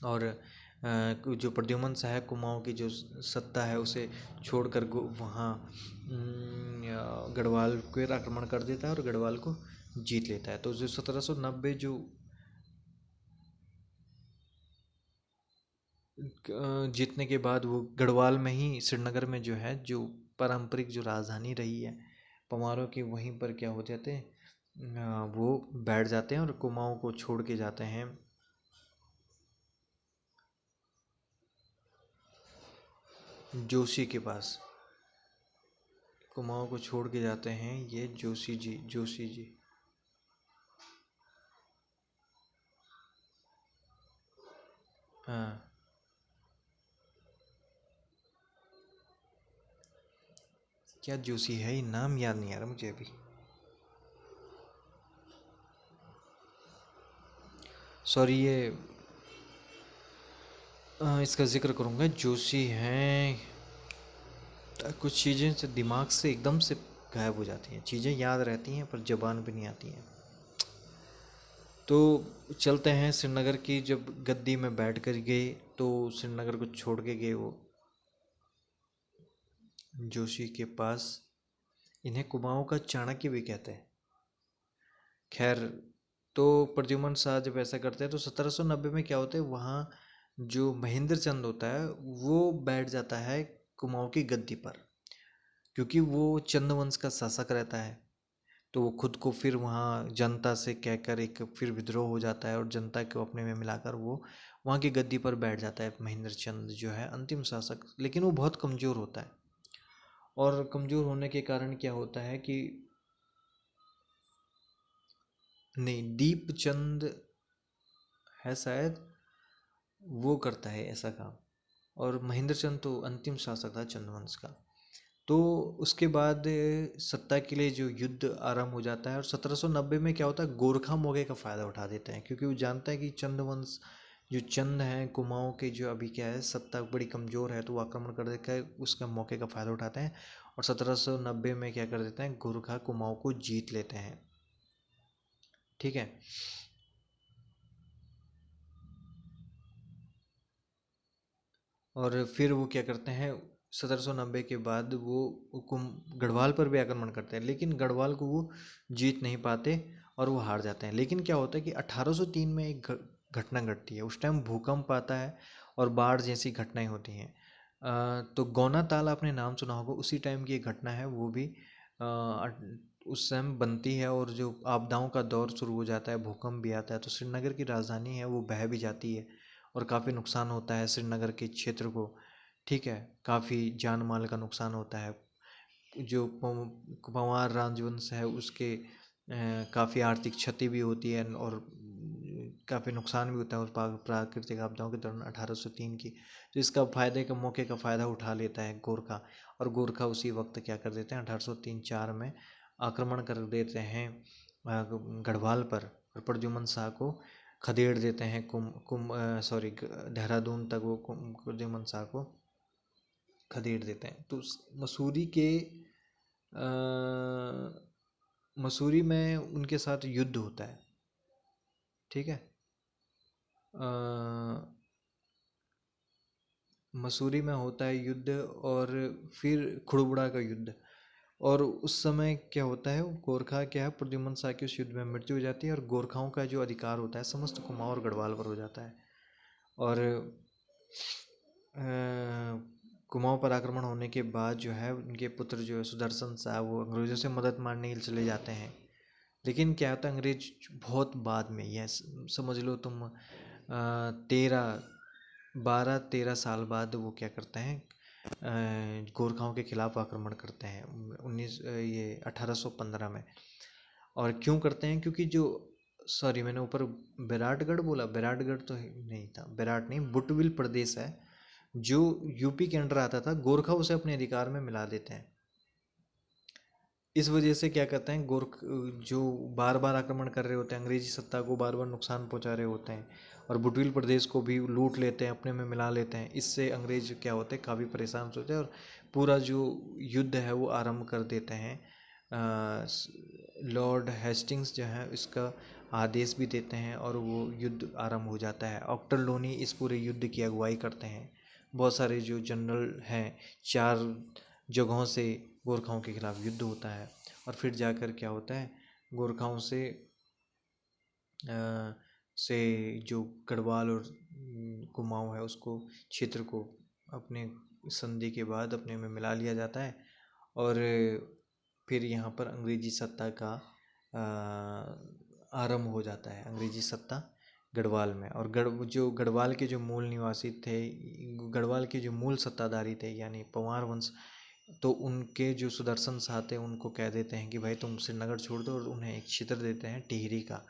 और जो प्रद्युमन शाह है कुमाऊं की जो सत्ता है उसे छोड़कर वहाँ गढ़वाल पर आक्रमण कर देता है और गढ़वाल को जीत लेता है। तो जो 1790 जो जीतने के बाद वो गढ़वाल में ही, श्रीनगर में जो है, जो पारंपरिक जो राजधानी रही है पंवारों की, वहीं पर क्या हो जाते हैं, वो बैठ जाते हैं और कुमाऊं को छोड़ के जाते हैं जोशी के पास। कुमाऊं को छोड़ के जाते हैं ये जोशी जी। हाँ, क्या जोशी है, ये नाम याद नहीं आ रहा मुझे अभी, सॉरी। ये इसका जिक्र करूँगा, जोशी हैं। कुछ चीज़ें से दिमाग से एकदम से गायब हो जाती हैं, चीज़ें याद रहती हैं पर जबान पे नहीं आती हैं। तो चलते हैं श्रीनगर की, जब गद्दी में बैठ कर गए तो श्रीनगर को छोड़ के गए वो जोशी के पास। इन्हें कुमाऊं का चाणक्य भी कहते हैं। खैर, तो प्रद्युमन शाह जब ऐसा करते हैं तो 1790 में क्या होता है, वहाँ जो महेंद्र चंद होता है वो बैठ जाता है कुमाऊं की गद्दी पर, क्योंकि वो चंद वंश का शासक रहता है। तो वो खुद को फिर वहाँ जनता से कहकर एक फिर विद्रोह हो जाता है, और जनता को अपने में मिलाकर वो वहाँ की गद्दी पर बैठ जाता है महेंद्र चंद जो है अंतिम शासक। लेकिन वो बहुत कमज़ोर होता है, और कमज़ोर होने के कारण क्या होता है कि, नहीं, दीपचंद है शायद, वो करता है ऐसा काम। और महेंद्र चंद तो अंतिम शासक था चंद्रवंश का। तो उसके बाद सत्ता के लिए जो युद्ध आरंभ हो जाता है, और 1790 में क्या होता है, गोरखा मौके का फ़ायदा उठा देते हैं, क्योंकि वो जानता है कि चंद्रवंश जो चंद हैं कुमाऊं के, जो अभी क्या है सत्ता बड़ी कमज़ोर है, तो वो आक्रमण कर देता है, उसका मौके का फ़ायदा उठाते हैं, और 1790 में क्या कर देते हैं, गोरखा कुमाऊं को जीत लेते हैं। ठीक है। और फिर वो क्या करते हैं, 1790 के बाद वो कुम गढ़वाल पर भी आक्रमण करते हैं, लेकिन गढ़वाल को वो जीत नहीं पाते और वो हार जाते हैं। लेकिन क्या होता है कि 1803 में एक घटना घटती है। उस टाइम भूकंप आता है और बाढ़ जैसी घटनाएं होती हैं। तो गौना ताल आपने नाम सुना होगा, उसी टाइम की एक घटना है वो भी। उस टाइम बनती है, और जो आपदाओं का दौर शुरू हो जाता है, भूकंप भी आता है, तो श्रीनगर की राजधानी है वो बह भी जाती है, और काफ़ी नुकसान होता है श्रीनगर के क्षेत्र को। ठीक है, काफ़ी जान माल का नुकसान होता है। जो पंवार राजवंश है उसके काफ़ी आर्थिक क्षति भी होती है, और काफ़ी नुकसान भी होता है उस प्राकृतिक आपदाओं के दौरान 1803 की। तो इसका फ़ायदे का, मौके का फ़ायदा उठा लेता है गोरखा, और गोरखा उसी वक्त क्या कर देते हैं, 1803-4 में आक्रमण कर देते हैं गढ़वाल पर, और प्रद्युमन शाह को खदेड़ देते हैं। कुम कुम सॉरी देहरादून तक वो प्रद्युमन शाह को खदेड़ देते हैं। तो मसूरी के मसूरी में उनके साथ युद्ध होता है, ठीक है। अ, मसूरी में होता है युद्ध, और फिर खुड़बुड़ा का युद्ध। और उस समय क्या होता है, गोरखा क्या है, प्रद्युम्न शाह की उस युद्ध में मृत्यु हो जाती है, और गोरखाओं का जो अधिकार होता है समस्त कुमाऊं और गढ़वाल पर हो जाता है। और कुमाऊं पर आक्रमण होने के बाद जो है उनके पुत्र जो है सुदर्शन शाह, वो अंग्रेजों से मदद मांगने के लिए चले जाते हैं। लेकिन क्या होता है, अंग्रेज बहुत बाद में, यह समझ लो तुम 12-13 साल बाद वो क्या करते हैं, गोरखाओं के खिलाफ आक्रमण करते हैं, 1815 में। और क्यों करते हैं, क्योंकि जो, सॉरी मैंने ऊपर बैराटगढ़ बोला, बैराटगढ़ तो नहीं था, बैराट नहीं, बुटविल प्रदेश है जो यूपी के अंडर आता था, गोरखा उसे अपने अधिकार में मिला देते हैं। इस वजह से क्या करते हैं, गोरख जो बार बार आक्रमण कर रहे होते हैं, अंग्रेजी सत्ता को बार बार नुकसान पहुंचा रहे होते हैं, और बुटविल प्रदेश को भी लूट लेते हैं, अपने में मिला लेते हैं। इससे अंग्रेज क्या होते हैं, काफ़ी परेशान होते हैं, और पूरा जो युद्ध है वो आरंभ कर देते हैं। लॉर्ड हेस्टिंग्स जो है इसका आदेश भी देते हैं, और वो युद्ध आरंभ हो जाता है। ऑक्टरलोनी इस पूरे युद्ध की अगुवाई करते हैं। बहुत सारे जो जनरल हैं, 4 जगहों से गोरखाओं के खिलाफ युद्ध होता है, और फिर जाकर क्या होता है, गोरखाओं से जो गढ़वाल और कुमाऊं है उसको, क्षेत्र को अपने संधि के बाद अपने में मिला लिया जाता है। और फिर यहाँ पर अंग्रेजी सत्ता का आरंभ हो जाता है, अंग्रेजी सत्ता गढ़वाल में। और जो गढ़वाल के जो मूल निवासी थे, गढ़वाल के जो मूल सत्ताधारी थे यानी पंवार वंश, तो उनके जो सुदर्शन शाह थे उनको कह देते हैं कि भाई तुम श्रीनगर छोड़ दो, और उन्हें एक क्षेत्र देते हैं टिहरी का।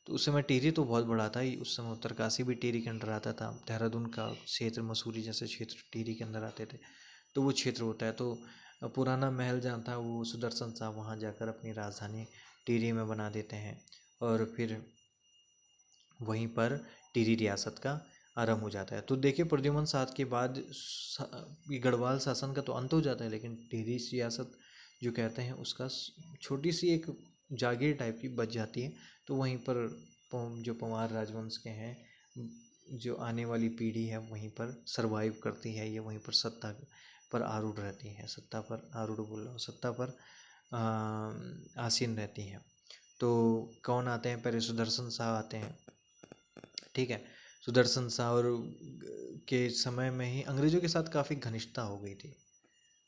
तो उस समय टिहरी तो बहुत बड़ा था ही, उस समय उत्तरकाशी भी टिहरी के अंडर आता था, देहरादून का क्षेत्र, मसूरी जैसे क्षेत्र टिहरी के अंदर आते थे। तो वो क्षेत्र होता है। तो पुराना महल जहाँ था वो सुदर्शन शाह वहाँ जाकर अपनी राजधानी टिहरी में बना देते हैं, और फिर वहीं पर टिहरी रियासत का आरंभ हो जाता है। तो देखिए, प्रद्युम्न शाह के बाद ये गढ़वाल शासन का तो अंत हो जाता है, लेकिन टिहरी रियासत जो कहते हैं उसका छोटी सी एक जागीर टाइप की बच जाती है। तो वहीं पर जो पंवार राजवंश के हैं, जो आने वाली पीढ़ी है वहीं पर सरवाइव करती है, ये वहीं पर सत्ता पर आरूढ़ रहती हैं, सत्ता पर आरूढ़ बोल रहा हूँ, सत्ता पर आसीन रहती हैं। तो कौन आते हैं, पहले सुदर्शन शाह आते हैं, ठीक है। सुदर्शन शाह और के समय में ही अंग्रेजों के साथ काफ़ी घनिष्ठता हो गई थी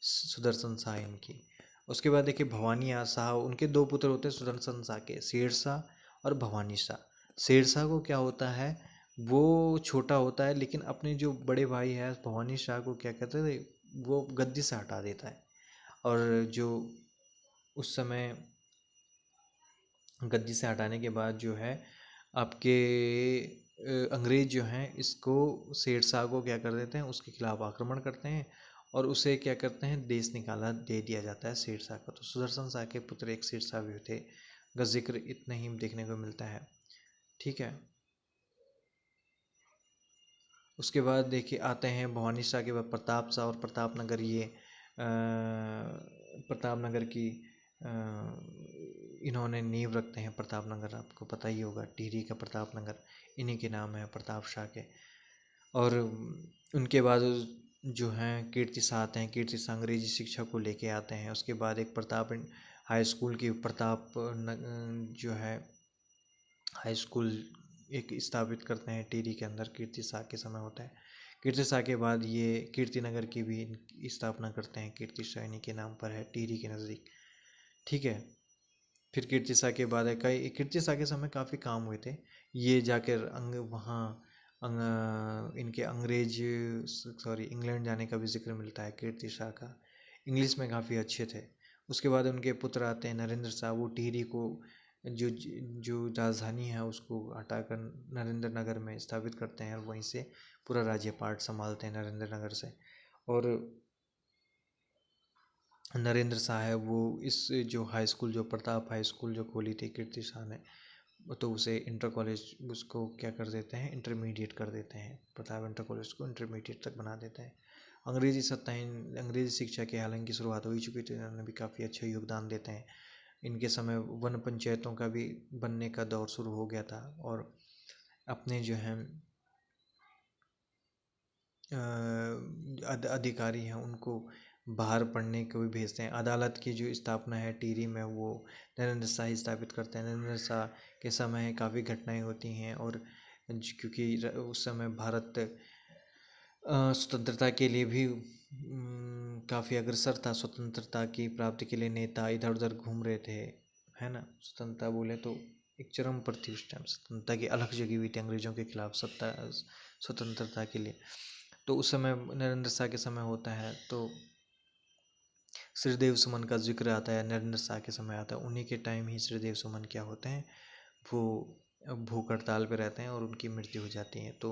सुदर्शन शाह इनकी। उसके बाद देखिए भवानी शाह, उनके 2 पुत्र होते हैं सुदर्शन शाह के, शेर शाह और भवानी शाह। शेर शाह को क्या होता है, वो छोटा होता है, लेकिन अपने जो बड़े भाई है भवानी शाह को क्या कहते थे, वो गद्दी से हटा देता है। और जो उस समय गद्दी से हटाने के बाद जो है आपके अंग्रेज जो हैं इसको, शेर शाह को क्या कर देते हैं, उसके खिलाफ आक्रमण करते हैं, और उसे क्या करते हैं, देश निकाला दे दिया जाता है शेर शाह को। तो सुदर्शन शाह के पुत्र एक शेर शाह भी थे, का जिक्र इतना ही देखने को मिलता है, ठीक है। उसके बाद देखिए आते हैं भवानी शाह के बाद प्रताप शाह और प्रताप नगर। ये प्रताप नगर की इन्होंने नींव रखते हैं। प्रताप नगर आपको पता ही होगा, टिहरी का प्रताप नगर इन्हीं के नाम है, प्रताप शाह के। और उनके बाद जो हैं कीर्ति शाह आते हैं। कीर्ति शाह अंग्रेजी शिक्षा को लेके आते हैं। उसके बाद एक प्रताप हाई स्कूल की जो है हाई स्कूल एक स्थापित करते हैं टिहरी के अंदर, कीर्ति शाह के समय होता है। कीर्ति शाह के बाद ये कीर्ति नगर की भी स्थापना करते हैं, कीर्ति सैनी के नाम पर है टिहरी के नज़दीक, ठीक है। फिर कीर्ति शाह के बाद है कई, कीर्ति शाह के समय काफ़ी काम हुए थे। ये जाकर इनके अंग्रेज, सॉरी इंग्लैंड जाने का भी जिक्र मिलता है कीर्ति शाह का, इंग्लिश में काफ़ी अच्छे थे। उसके बाद उनके पुत्र आते हैं नरेंद्र शाह, वो टिहरी को जो जो राजधानी है उसको हटाकर नरेंद्र नगर में स्थापित करते हैं, और वहीं से पूरा राज्यपाट संभालते हैं नरेंद्र नगर से। और नरेंद्र शाह है वो इस जो हाई स्कूल, जो प्रताप हाई स्कूल जो खोली थी कीर्ति शाह ने, तो उसे इंटर कॉलेज, उसको क्या कर देते हैं, इंटरमीडिएट कर देते हैं। प्रताप इंटर कॉलेज को इंटरमीडिएट तक बना देते हैं। अंग्रेजी शिक्षा की हालांकि शुरुआत हो ही चुकी थी, उन्होंने भी काफ़ी अच्छा योगदान देते हैं। इनके समय वन पंचायतों का भी बनने का दौर शुरू हो गया था, और अपने जो हैं अधिकारी हैं उनको बाहर पढ़ने को भी भेजते हैं। अदालत की जो स्थापना है टिहरी में वो नरेंद्र शाह ही स्थापित करते हैं। नरेंद्र शाह के समय काफ़ी घटनाएं होती हैं, और क्योंकि उस समय भारत स्वतंत्रता के लिए भी काफ़ी अग्रसर था। स्वतंत्रता की प्राप्ति के लिए नेता इधर उधर घूम रहे थे, है ना। स्वतंत्रता बोले तो एक चरम पर थी उस टाइम, स्वतंत्रता की अलग जगी हुई थी अंग्रेजों के खिलाफ सत्ता स्वतंत्रता के लिए। तो उस समय नरेंद्र शाह के समय होता है, तो श्रीदेव सुमन का जिक्र आता है, नरेंद्र शाह के समय आता है। उन्हीं के टाइम ही श्रीदेव सुमन क्या होते हैं, वो भूख हड़ताल पे रहते हैं और उनकी मृत्यु हो जाती है। तो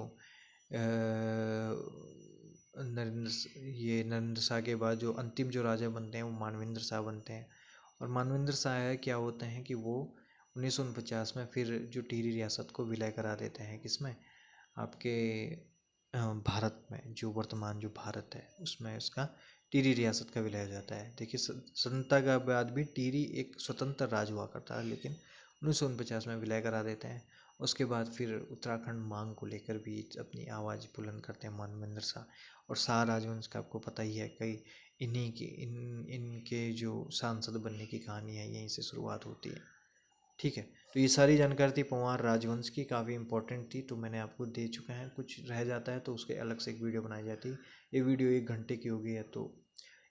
नरेंद्र शाह के बाद जो अंतिम जो राजा बनते हैं वो मानवेंद्र शाह बनते हैं। और मानवेंद्र शाह क्या होते हैं कि वो 1949 में फिर जो टिहरी रियासत को विलय करा देते हैं, किसमें, आपके भारत में, जो वर्तमान जो भारत है उसमें उसका टिहरी रियासत का विलय हो जाता है। देखिए स्वतंत्रता के बाद भी टिहरी एक स्वतंत्र राज्य हुआ करता है, लेकिन 1949 में विलय करा देते हैं। उसके बाद फिर उत्तराखंड मांग को लेकर भी अपनी आवाज़ बुलंद करते हैं मानवेंद्र शाह। और शाह राजवंश का आपको पता ही है, कई इन्हीं की इनके जो सांसद बनने की कहानी है यहीं से शुरुआत होती है। ठीक है, तो ये सारी जानकारी थी पंवार राजवंश की, काफ़ी इंपॉर्टेंट थी, तो मैंने आपको दे चुका है। कुछ रह जाता है तो उसके अलग से एक वीडियो बनाई जाती है। ये वीडियो 1 घंटे की हो गई है, तो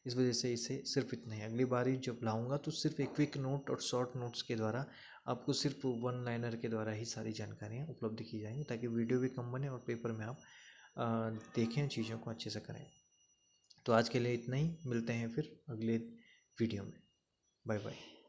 इस वजह से इसे सिर्फ इतना ही। अगली बारी जब लाऊंगा तो सिर्फ एक क्विक नोट और शॉर्ट नोट्स के द्वारा आपको सिर्फ वन लाइनर के द्वारा ही सारी जानकारियाँ उपलब्ध की जाएंगी, ताकि वीडियो भी कम बने और पेपर में आप देखें, चीज़ों को अच्छे से करें। तो आज के लिए इतना ही, मिलते हैं फिर अगले वीडियो में। Bye bye.